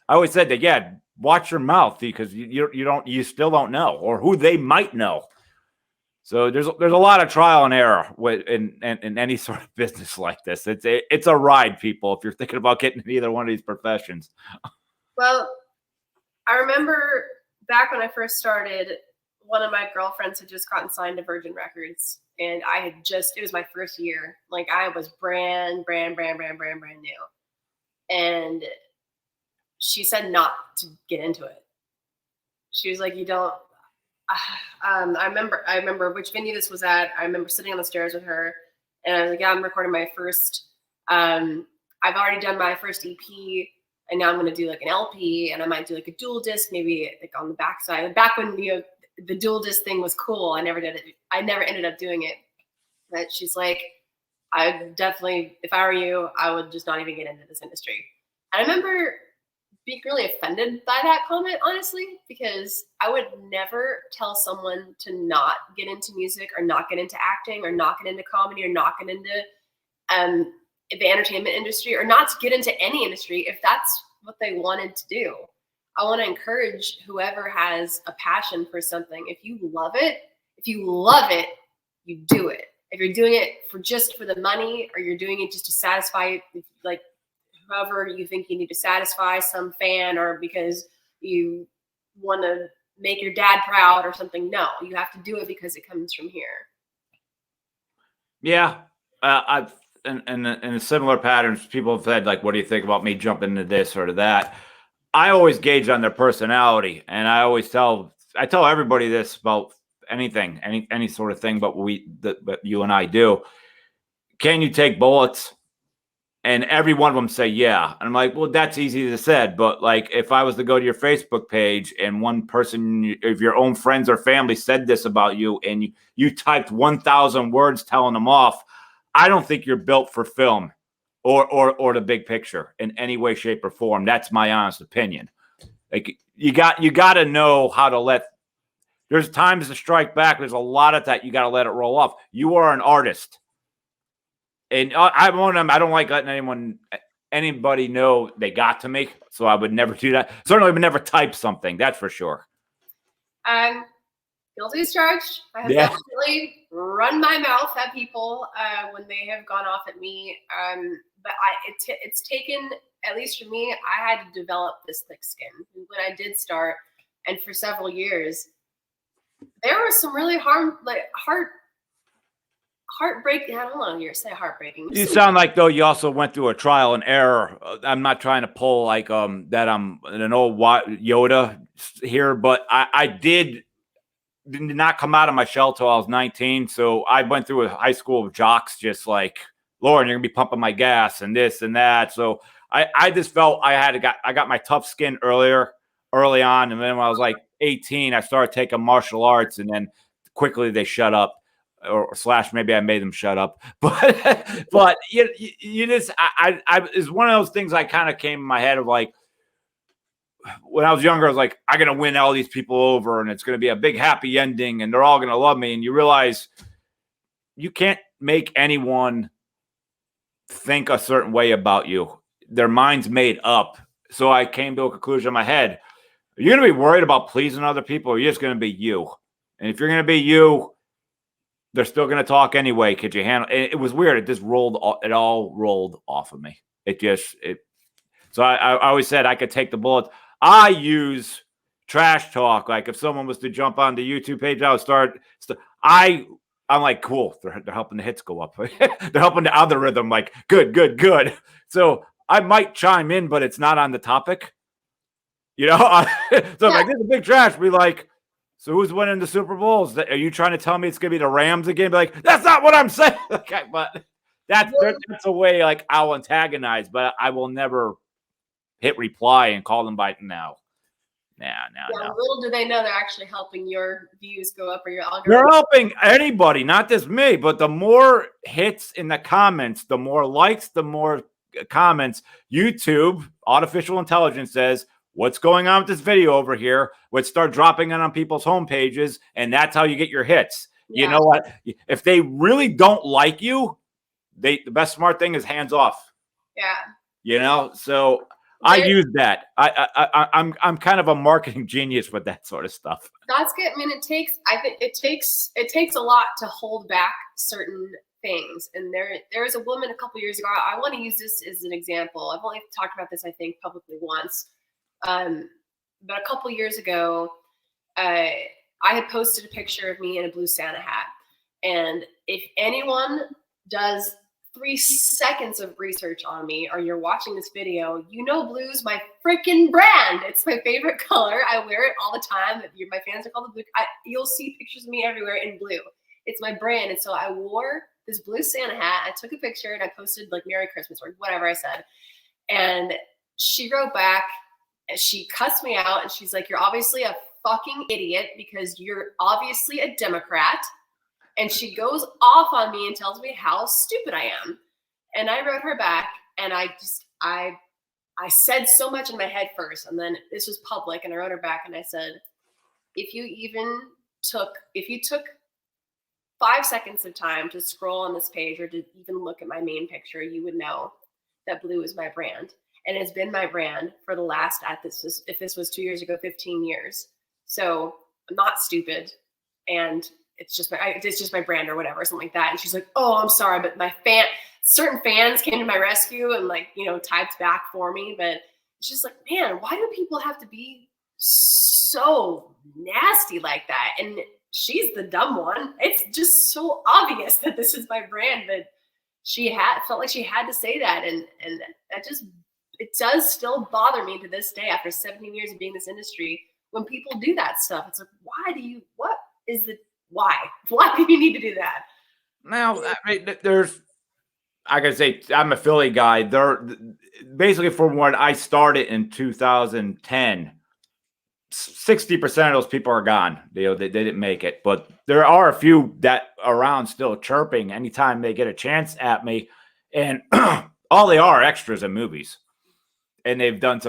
always said that, yeah, watch your mouth because you still don't know or who they might know. So there's a lot of trial and error in any sort of business like this. It's a ride, people, if you're thinking about getting in either one of these professions. Well, I remember back when I first started, one of my girlfriends had just gotten signed to Virgin Records, and it was my first year. Like, I was brand new. And she said not to get into it. She was like, you don't. I remember which venue this was at. I remember sitting on the stairs with her, and I was like, yeah, I'm recording my first. I've already done my first EP, and now I'm going to do like an LP, and I might do like a dual disc, maybe like on the backside. Back when the dual disc thing was cool, I never did it. I never ended up doing it. But she's like, I definitely, if I were you, I would just not even get into this industry. I remember being really offended by that comment, honestly, because I would never tell someone to not get into music or not get into acting or not get into comedy or not get into the entertainment industry or not to get into any industry if that's what they wanted to do. I want to encourage whoever has a passion for something. If you love it, you do it. If you're doing it for the money or you're doing it just to satisfy, like, whoever you think you need to satisfy, some fan, or because you want to make your dad proud or something. No, you have to do it because it comes from here. Yeah. I've in similar patterns, people have said, like, what do you think about me jumping into this or to that? I always gauge on their personality. And I tell everybody this about anything, any sort of thing, but you and I do. Can you take bullets? And every one of them say, yeah. And I'm like, well, that's easy to say. But like, if I was to go to your Facebook page and one person of your own friends or family said this about you and you typed 1,000 words telling them off, I don't think you're built for film or the big picture in any way, shape, or form. That's my honest opinion. Like, you got to know how to there's times to strike back. There's a lot of that. You got to let it roll off. You are an artist. And I'm one of them. I don't like letting anybody know they got to me. So I would never do that. Certainly would never type something. That's for sure. Guilty as charged. I have definitely run my mouth at people when they have gone off at me. But it's taken, at least for me, I had to develop this thick skin. When I did start, and for several years, there was some really heartbreaking. I don't want to say heartbreaking. You sound like, though, you also went through a trial and error. I'm not trying to pull like that I'm an old Yoda here, but I did not come out of my shell till I was 19. So I went through a high school of jocks, just like, Lauren, you're gonna be pumping my gas and this and that. So I just felt I got my tough skin early on, and then when I was like 18, I started taking martial arts, and then quickly they shut up. Or maybe I made them shut up, but you just it's one of those things I kind of came in my head of, like, when I was younger, I was like, I'm gonna win all these people over, and it's gonna be a big happy ending, and they're all gonna love me. And you realize you can't make anyone think a certain way about you. Their mind's made up. So I came to a conclusion in my head: are you gonna be worried about pleasing other people, or are you just gonna be you? And if you're gonna be you, they're still going to talk anyway. Could you handle it? It was weird. It all rolled off of me. So I always said I could take the bullets. I use trash talk. Like, if someone was to jump on the YouTube page, I would I'm like, cool. They're helping the hits go up. They're helping the algorithm. Like, good. So I might chime in, but it's not on the topic. So I'm like, this is big trash. Be like, so who's winning the Super Bowls? Are you trying to tell me it's going to be the Rams again? Be like, that's not what I'm saying. Okay, but that's a way, like, I'll antagonize, but I will never hit reply and call them by now. Little do they know they're actually helping your views go up or your algorithm. They're helping anybody, not just me, but the more hits in the comments, the more likes, the more comments. YouTube, artificial intelligence says, what's going on with this video over here? Let's start dropping it on people's home pages, and that's how you get your hits. Yeah. You know what? If they really don't like you, the best smart thing is hands off. Yeah. You know, so I use that. I'm kind of a marketing genius with that sort of stuff. That's good. I mean, I think it takes a lot to hold back certain things. And there was a woman a couple years ago. I want to use this as an example. I've only talked about this, I think, publicly once. But a couple years ago, I had posted a picture of me in a blue Santa hat. And if anyone does 3 seconds of research on me, or you're watching this video, you know blue's my freaking brand. It's my favorite color. I wear it all the time. My fans are called the blue. You'll see pictures of me everywhere in blue. It's my brand. And so I wore this blue Santa hat. I took a picture and I posted like Merry Christmas or whatever I said. And she wrote back, and she cussed me out, and she's like, you're obviously a fucking idiot because you're obviously a Democrat. And she goes off on me and tells me how stupid I am. And I wrote her back, and I said so much in my head first, and then this was public, and I wrote her back and I said, if you took 5 seconds of time to scroll on this page or to even look at my main picture, you would know that blue is my brand. And it's been my brand for the last, if this was 2 years ago, 15 years. So I'm not stupid. And it's just my brand or whatever, something like that. And she's like, oh, I'm sorry, but certain fans came to my rescue and typed back for me. But it's just like, man, why do people have to be so nasty like that? And she's the dumb one. It's just so obvious that this is my brand, but felt like she had to say that. And that it does still bother me to this day after 17 years of being in this industry when people do that stuff. It's like, why do you need to do that? Now, I mean, I can say I'm a Philly guy. Basically from when I started in 2010, 60% of those people are gone. They didn't make it, but there are a few that are around still chirping anytime they get a chance at me. And all they are extras in movies. And they've done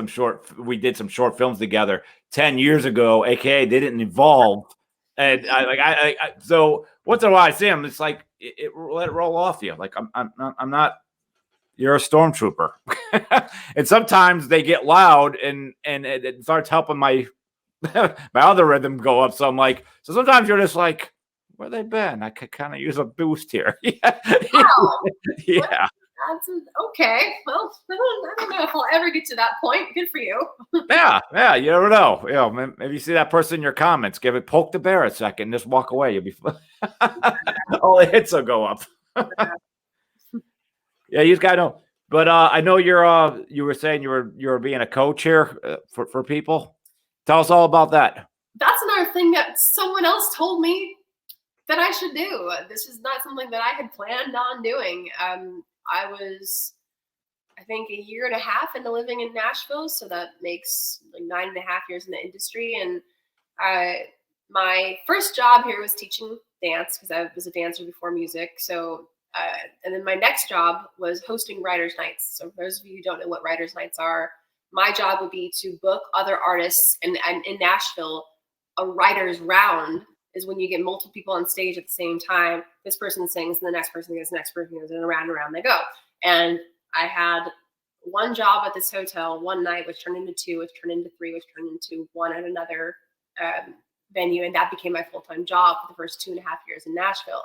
we did some short films together 10 years ago, AKA they didn't evolve. And so once in a while I see them, it's like let it roll off you. Like I'm not. You're a stormtrooper, and sometimes they get loud, and it starts helping my other rhythm go up. So I'm like, so sometimes you're just like, where they been? I could kind of use a boost here. Yeah. Wow. Yeah. Okay. Well, I don't know if I'll ever get to that point. Good for you. Yeah. You never know. Maybe you see that person in your comments. Poke the bear a second, just walk away. You'll be all the hits will go up. Yeah, you just gotta know. But I know you were saying you were being a coach here for people. Tell us all about that. That's another thing that someone else told me that I should do. This is not something that I had planned on doing. I was, I think, 1.5 years into living in Nashville. So that makes like 9.5 years in the industry. And my first job here was teaching dance because I was a dancer before music. So, and then my next job was hosting writers' nights. So for those of you who don't know what writers' nights are, my job would be to book other artists. And in Nashville, a writer's round is when you get multiple people on stage at the same time. This person sings, and the next person goes, the next person goes, and around they go. And I had one job at this hotel one night, which turned into 2, which turned into 3, which turned into 1 at another venue. And that became my full-time job for the first 2.5 years in Nashville.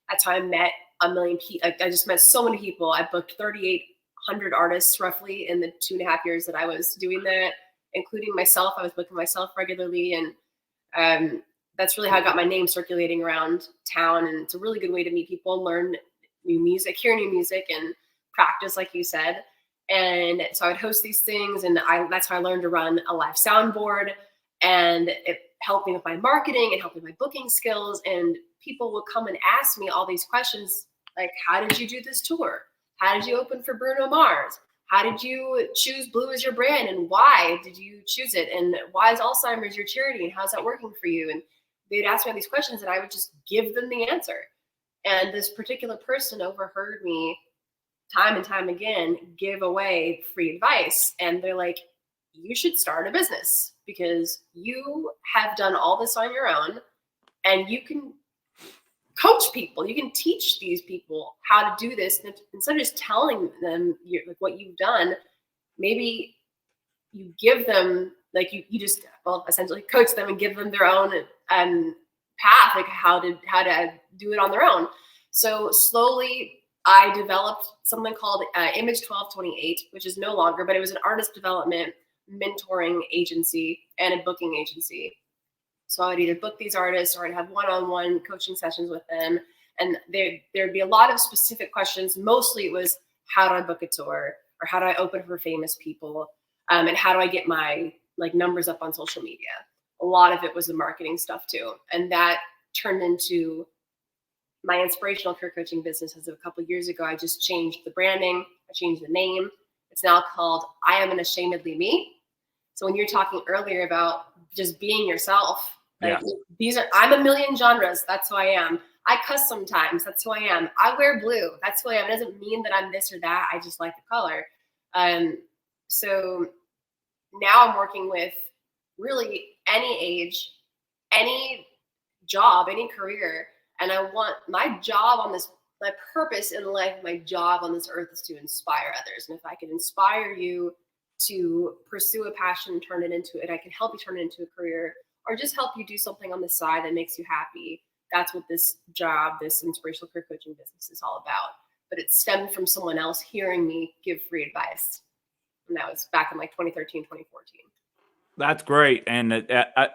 That's how I met a million people. I just met so many people. I booked 3,800 artists roughly in the 2.5 years that I was doing that, including myself. I was booking myself regularly. And that's really how I got my name circulating around town. And it's a really good way to meet people, learn new music, hear new music, and practice, like you said. And so I would host these things, and that's how I learned to run a live soundboard. And it helped me with my marketing and helped me with my booking skills. And people would come and ask me all these questions, like, how did you do this tour? How did you open for Bruno Mars? how did you choose Blue as your brand, and why did you choose it? And why is Alzheimer's your charity, and how's that working for you? And they'd ask me all these questions, and I would just give them the answer. And this particular person overheard me time and time again give away free advice. And they're like, you should start a business because you have done all this on your own, and you can coach people. You can teach these people how to do this. And instead of just telling them what you've done, maybe you give them, like you just, well, essentially coach them and give them their own path, like how to do it on their own. So slowly I developed something called Image 1228, which is no longer, but it was an artist development mentoring agency and a booking agency. So I would either book these artists or I'd have one-on-one coaching sessions with them. And there'd be a lot of specific questions. Mostly it was, how do I book a tour, or how do I open for famous people? And how do I get my numbers up on social media? A lot of it was the marketing stuff too. And that turned into my inspirational career coaching business. As of a couple of years ago, I just changed the branding. I changed the name. It's now called I Am Unashamedly Me. So when you're talking earlier about just being yourself, I'm a million genres. That's who I am. I cuss sometimes. That's who I am. I wear blue. That's who I am. It doesn't mean that I'm this or that. I just like the color. So now I'm working with really any age, any job, any career. And I want my job on this, my purpose in life, my job on this earth is to inspire others. And if I can inspire you to pursue a passion, turn it into it, I can help you turn it into a career, or just help you do something on the side that makes you happy. That's what this job, this inspirational career coaching business is all about. But it stemmed from someone else hearing me give free advice. And that was back in 2013, 2014. That's great. And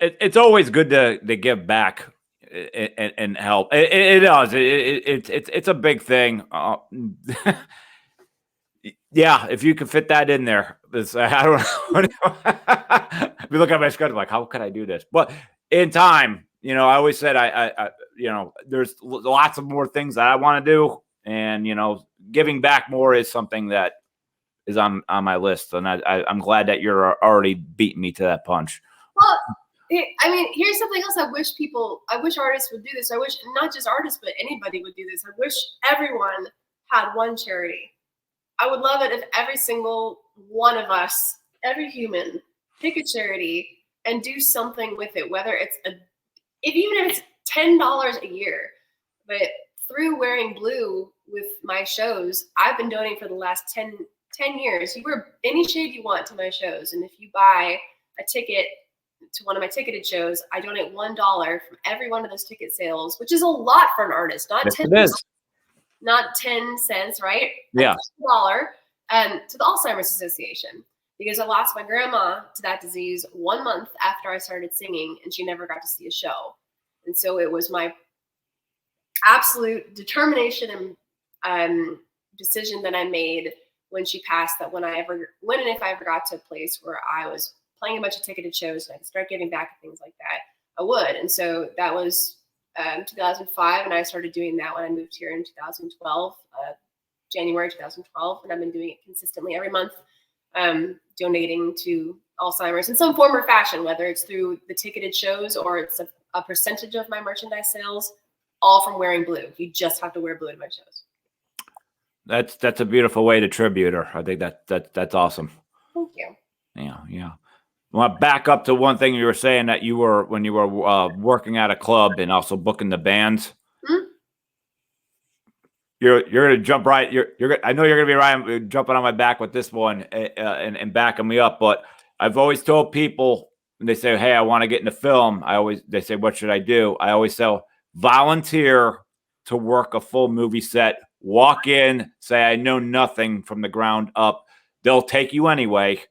it's always good to give back and help. It does. It's a big thing. Yeah, if you could fit that in there, I don't know. We look at my schedule like, how could I do this? But in time, I always said, I there's lots of more things that I want to do, and giving back more is something that is on my list, and I'm glad that you're already beating me to that punch. Well, I mean, here's something else. I wish artists would do this. I wish not just artists, but anybody would do this. I wish everyone had one charity. I would love it if every single one of us, every human, pick a charity and do something with it, whether it's even if it's $10 a year. But through wearing blue with my shows, I've been donating for the last 10 years. You wear any shade you want to my shows. And if you buy a ticket to one of my ticketed shows, I donate $1 from every one of those ticket sales, which is a lot for an artist, not 10 cents, right? Yeah. $1 to the Alzheimer's Association, because I lost my grandma to that disease 1 month after I started singing, and she never got to see a show. And so it was my absolute determination and decision that I made when she passed, that when and if I ever got to a place where I was playing a bunch of ticketed shows and I could start giving back and things like that, I would. And so that was 2005, and I started doing that when I moved here in 2012, January 2012, and I've been doing it consistently every month, donating to Alzheimer's in some form or fashion, whether it's through the ticketed shows or it's a percentage of my merchandise sales, all from wearing blue. You just have to wear blue to my shows. That's a beautiful way to tribute her. I think that's awesome. Thank you. Yeah. I want to back up to one thing you were saying, that you were, when you were working at a club and also booking the bands. Mm-hmm. You're gonna jump right. I know you're gonna be right jumping on my back with this one and backing me up. But I've always told people when they say, "Hey, I want to get into film," they say, "What should I do?" I always say, volunteer to work a full movie set. Walk in, say, "I know nothing," from the ground up. They'll take you anyway.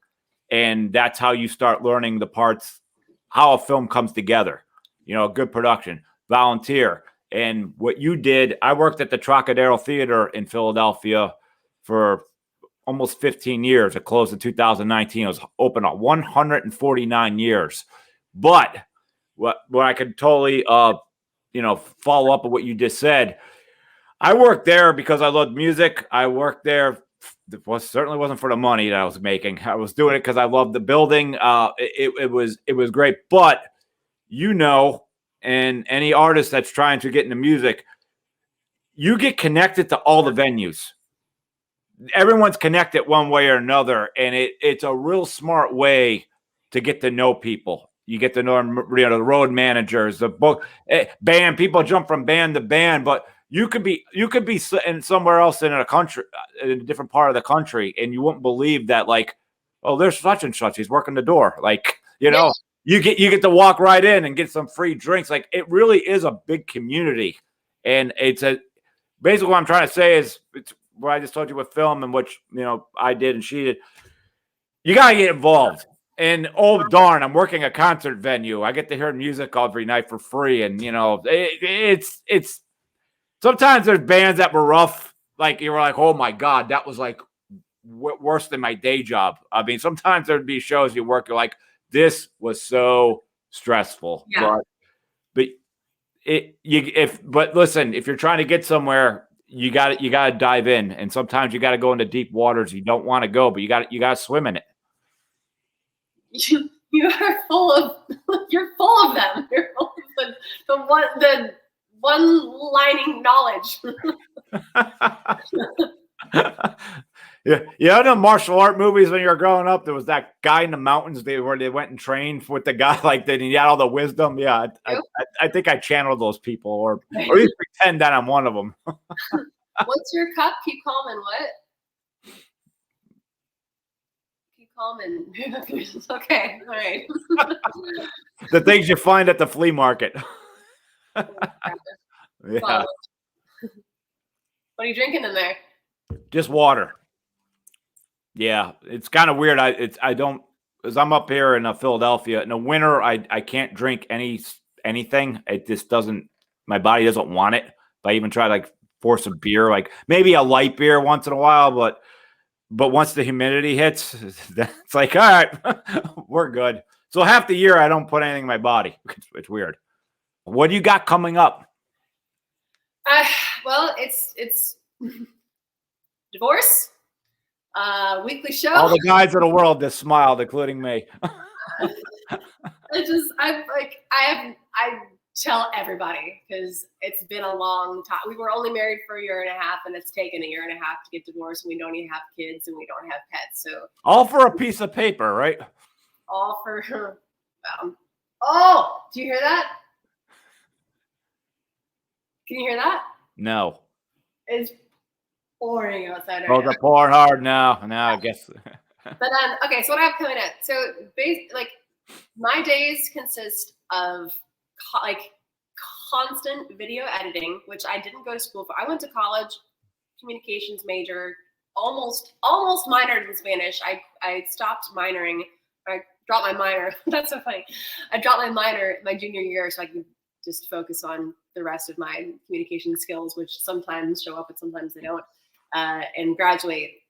And that's how you start learning the parts, how a film comes together, a good production. Volunteer. And what you did, I worked at the Trocadero Theater in Philadelphia for almost 15 years. It closed in 2019. It was open 149 years. But what I could totally, follow up on what you just said, I worked there because I loved music. I worked there certainly wasn't for the money that I was making. I was doing it because I loved the building. It was great. But and any artist that's trying to get into music, you get connected to all the venues. Everyone's connected one way or another, and it's a real smart way to get to know people. You get to know the road managers, the book band. People jump from band to band, but you could be in somewhere else in a country, in a different part of the country, and you wouldn't believe that. Like, oh, there's such and such. He's working the door. Like, you get to walk right in and get some free drinks. Like, it really is a big community, and basically what I'm trying to say is it's what I just told you with film, and which I did and she did. You gotta get involved. And oh darn, I'm working a concert venue. I get to hear music every night for free, and it's sometimes there's bands that were rough. Like you were like, oh my god, that was like worse than my day job. I mean, sometimes there'd be shows you work, you're like, this was so stressful. Yeah. But listen, if you're trying to get somewhere, you got to dive in, and sometimes you got to go into deep waters you don't want to go, but you got to swim in it. You're full of them. You're full of the one-lining knowledge. Yeah, the martial art movies when you were growing up, there was that guy in the mountains where they went and trained with the guy, like he had all the wisdom. Yeah, I think I channeled those people, or at least pretend that I'm one of them. What's your cup? Keep calm and what? Keep calm and okay, all right. The things you find at the flea market. Yeah. What are you drinking in there? Just water. Yeah, it's kind of weird. As I'm up here in Philadelphia in the winter, I can't drink anything. It just doesn't. My body doesn't want it. If I even try like force a beer, like maybe a light beer once in a while, but once the humidity hits, it's like, all right, we're good. So half the year I don't put anything in my body. It's weird. What do you got coming up? Well, it's divorce, weekly show. All the guys in the world just smiled, including me. I tell everybody because it's been a long time. We were only married for a year and a half, and it's taken a year and a half to get divorced. And we don't even have kids, and we don't have pets. So all for a piece of paper, right? All for. Oh, do you hear that? Can you hear that? No. It's pouring outside. Oh, they're pouring hard now. Now I guess. But okay, so what I have coming up? So my days consist of constant video editing, which I didn't go to school for. I went to college, communications major, almost minored in Spanish. I stopped minoring. I dropped my minor. That's so funny. I dropped my minor my junior year so I could just focus on the rest of my communication skills, which sometimes show up and sometimes they don't, and graduate.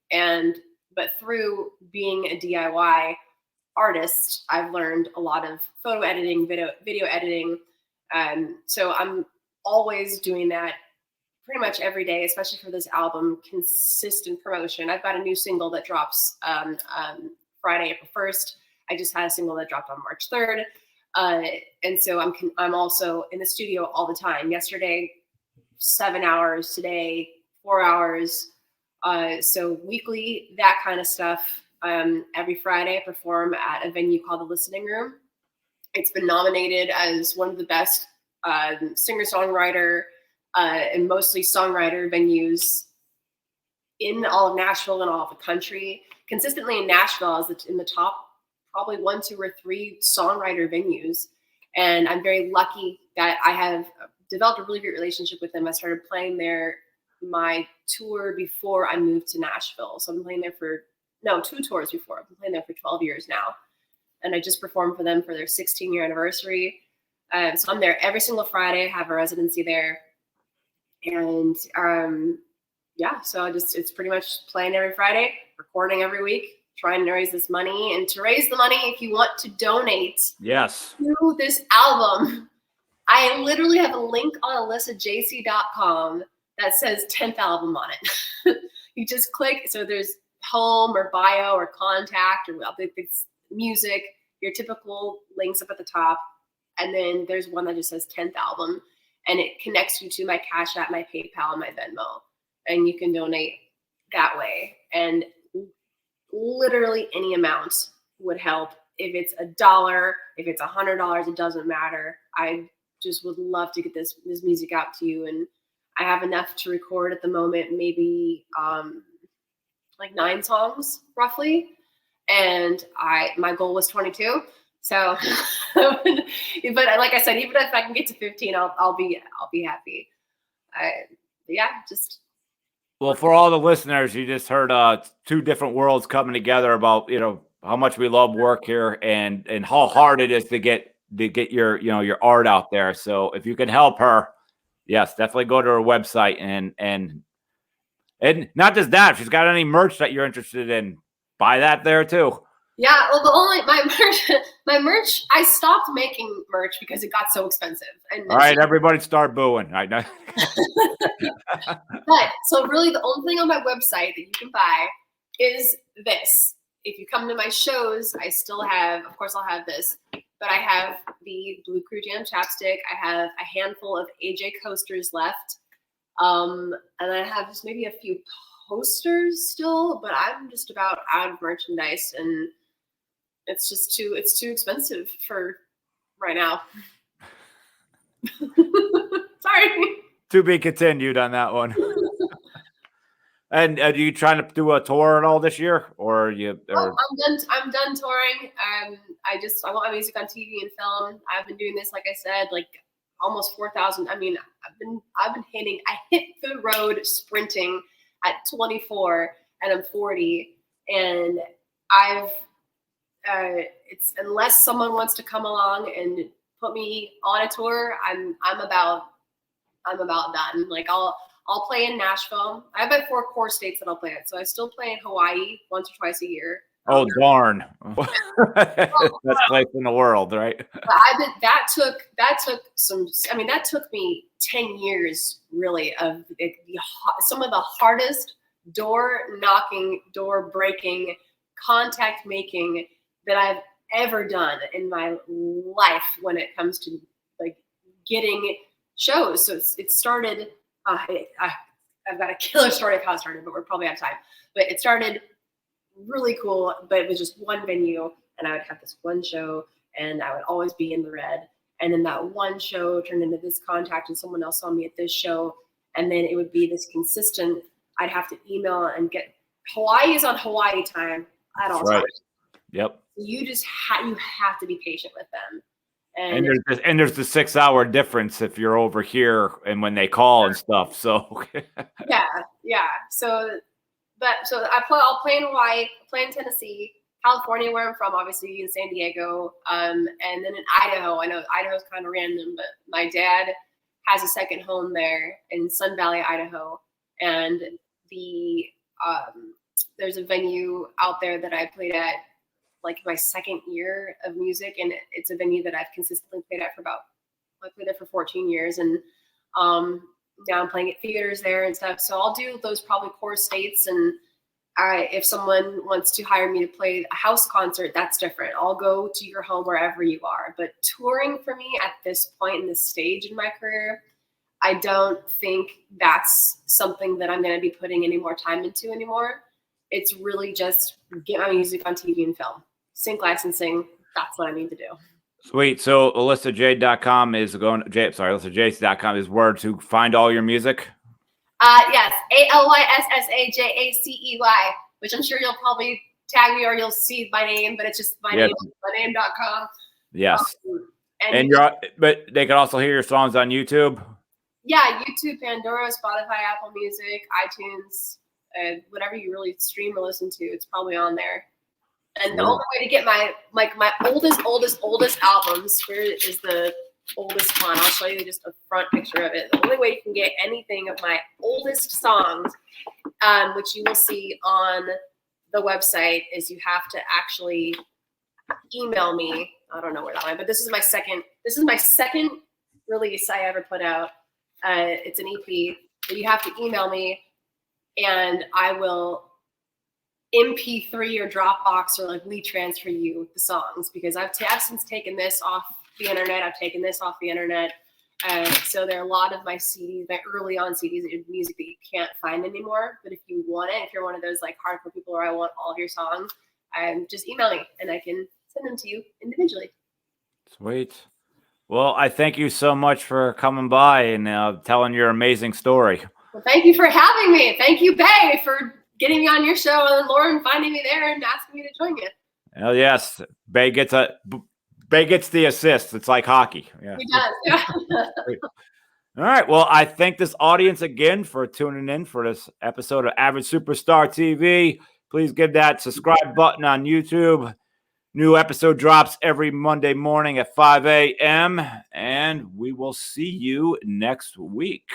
But through being a DIY artist, I've learned a lot of photo editing, video editing. So I'm always doing that pretty much every day, especially for this album, consistent promotion. I've got a new single that drops Friday, April 1st. I just had a single that dropped on March 3rd. And so I'm also in the studio all the time. Yesterday, 7 hours, today, 4 hours. So weekly, that kind of stuff. Every Friday I perform at a venue called the Listening Room. It's been nominated as one of the best singer-songwriter and mostly songwriter venues in all of Nashville and all of the country. Consistently in Nashville is in the top probably 1, 2, or 3 songwriter venues. And I'm very lucky that I have developed a really great relationship with them. I started playing there my tour before I moved to Nashville. So I'm playing there 2 tours before. I've been playing there for 12 years now. And I just performed for them for their 16-year anniversary. So I'm there every single Friday. I have a residency there. And so it's pretty much playing every Friday, recording every week, trying to raise this money. And to raise the money, if you want to donate to this album, I literally have a link on AlyssaJacey.com that says 10th album on it. you just click. So there's home or bio or contact or it's music, your typical links up at the top. And then there's one that just says 10th album, and it connects you to my Cash App, my PayPal, and my Venmo. And you can donate that way. And literally any amount would help. If it's $1, if it's $100, it doesn't matter. I just would love to get this music out to you. And I have enough to record at the moment, maybe like 9 songs roughly. And my goal was 22. So, but like I said, even if I can get to 15, I'll be happy. Well, for all the listeners, you just heard 2 different worlds coming together about, how much we love work here and how hard it is to get your art out there. So if you can help her, yes, definitely go to her website and not just that, if she's got any merch that you're interested in, buy that there too. Yeah, well, my merch, I stopped making merch because it got so expensive. And all right, everybody start booing. Right now. But so really the only thing on my website that you can buy is this. If you come to my shows, I still have, of course I'll have this, but I have the Blue Crew Jam chapstick. I have a handful of AJ coasters left. And I have just maybe a few posters still, but I'm just about out of merchandise, and it's too expensive for right now. Sorry. To be continued on that one. And are you trying to do a tour at all this year, or you? Or... I'm done touring. I want my music on TV and film. I've been doing this, like I said, like almost 4,000. I mean, I hit the road sprinting at 24, and I'm 40, and it's unless someone wants to come along and put me on a tour, I'm about done. Like I'll play in Nashville. I have about 4 core states that I'll play at. So I still play in Hawaii once or twice a year. Oh darn! Best place in the world, right? But that took me 10 years really of some of the hardest door knocking, door breaking, contact making that I've ever done in my life when it comes to like getting shows. So it started. I've got a killer story of how it started, but we're probably out of time. But it started really cool, but it was just one venue, and I would have this one show, and I would always be in the red. And then that one show turned into this contact, and someone else saw me at this show, and then it would be this consistent. I'd have to email and get Hawaii is on Hawaii time at all times. Yep. You just you have to be patient with them. And there's the 6-hour difference if you're over here and when they call and stuff. So yeah. So I'll play in Hawaii, play in Tennessee, California, where I'm from, obviously in San Diego, and then in Idaho. I know Idaho's kind of random, but my dad has a second home there in Sun Valley, Idaho, and there's a venue out there that I played at like my second year of music, and it's a venue that I've consistently played at I played there for 14 years, and now I'm playing at theaters there and stuff. So I'll do those probably core states, and if someone wants to hire me to play a house concert, that's different. I'll go to your home wherever you are. But touring for me at this point in this stage in my career, I don't think that's something that I'm going to be putting any more time into anymore. It's really just get my music on TV and film. Sync licensing, that's what I need to do. Sweet. So AlyssaJ.com is AlyssaJacey.com is where to find all your music? Yes, ALYSSAJACEY, which I'm sure you'll probably tag me or you'll see my name, but it's just my name.com. Yes. But they can also hear your songs on YouTube? Yeah, YouTube, Pandora, Spotify, Apple Music, iTunes, whatever you really stream or listen to, it's probably on there. And the only way to get my oldest albums, where is the oldest one? I'll show you just a front picture of it. The only way you can get anything of my oldest songs, which you will see on the website, is you have to actually email me. I don't know where that went, but this is my second release I ever put out. It's an EP, but you have to email me and I will MP3 or Dropbox or like WeTransfer you the songs, because I've since taken this off the internet. I've taken this off the internet. So there are a lot of my CDs, my early on CDs, music that you can't find anymore. But if you want it, if you're one of those like hardcore people where I want all of your songs, just email me and I can send them to you individually. Sweet. Well, I thank you so much for coming by and telling your amazing story. Well, thank you for having me. Thank you, Bae, for getting me on your show, and Lauren finding me there and asking me to join you. Hell yes. Bae gets the assist. It's like hockey. Yeah. He does. Yeah. All right. Well, I thank this audience again for tuning in for this episode of Average Superstar TV. Please give that subscribe button on YouTube. New episode drops every Monday morning at 5 a.m. And we will see you next week.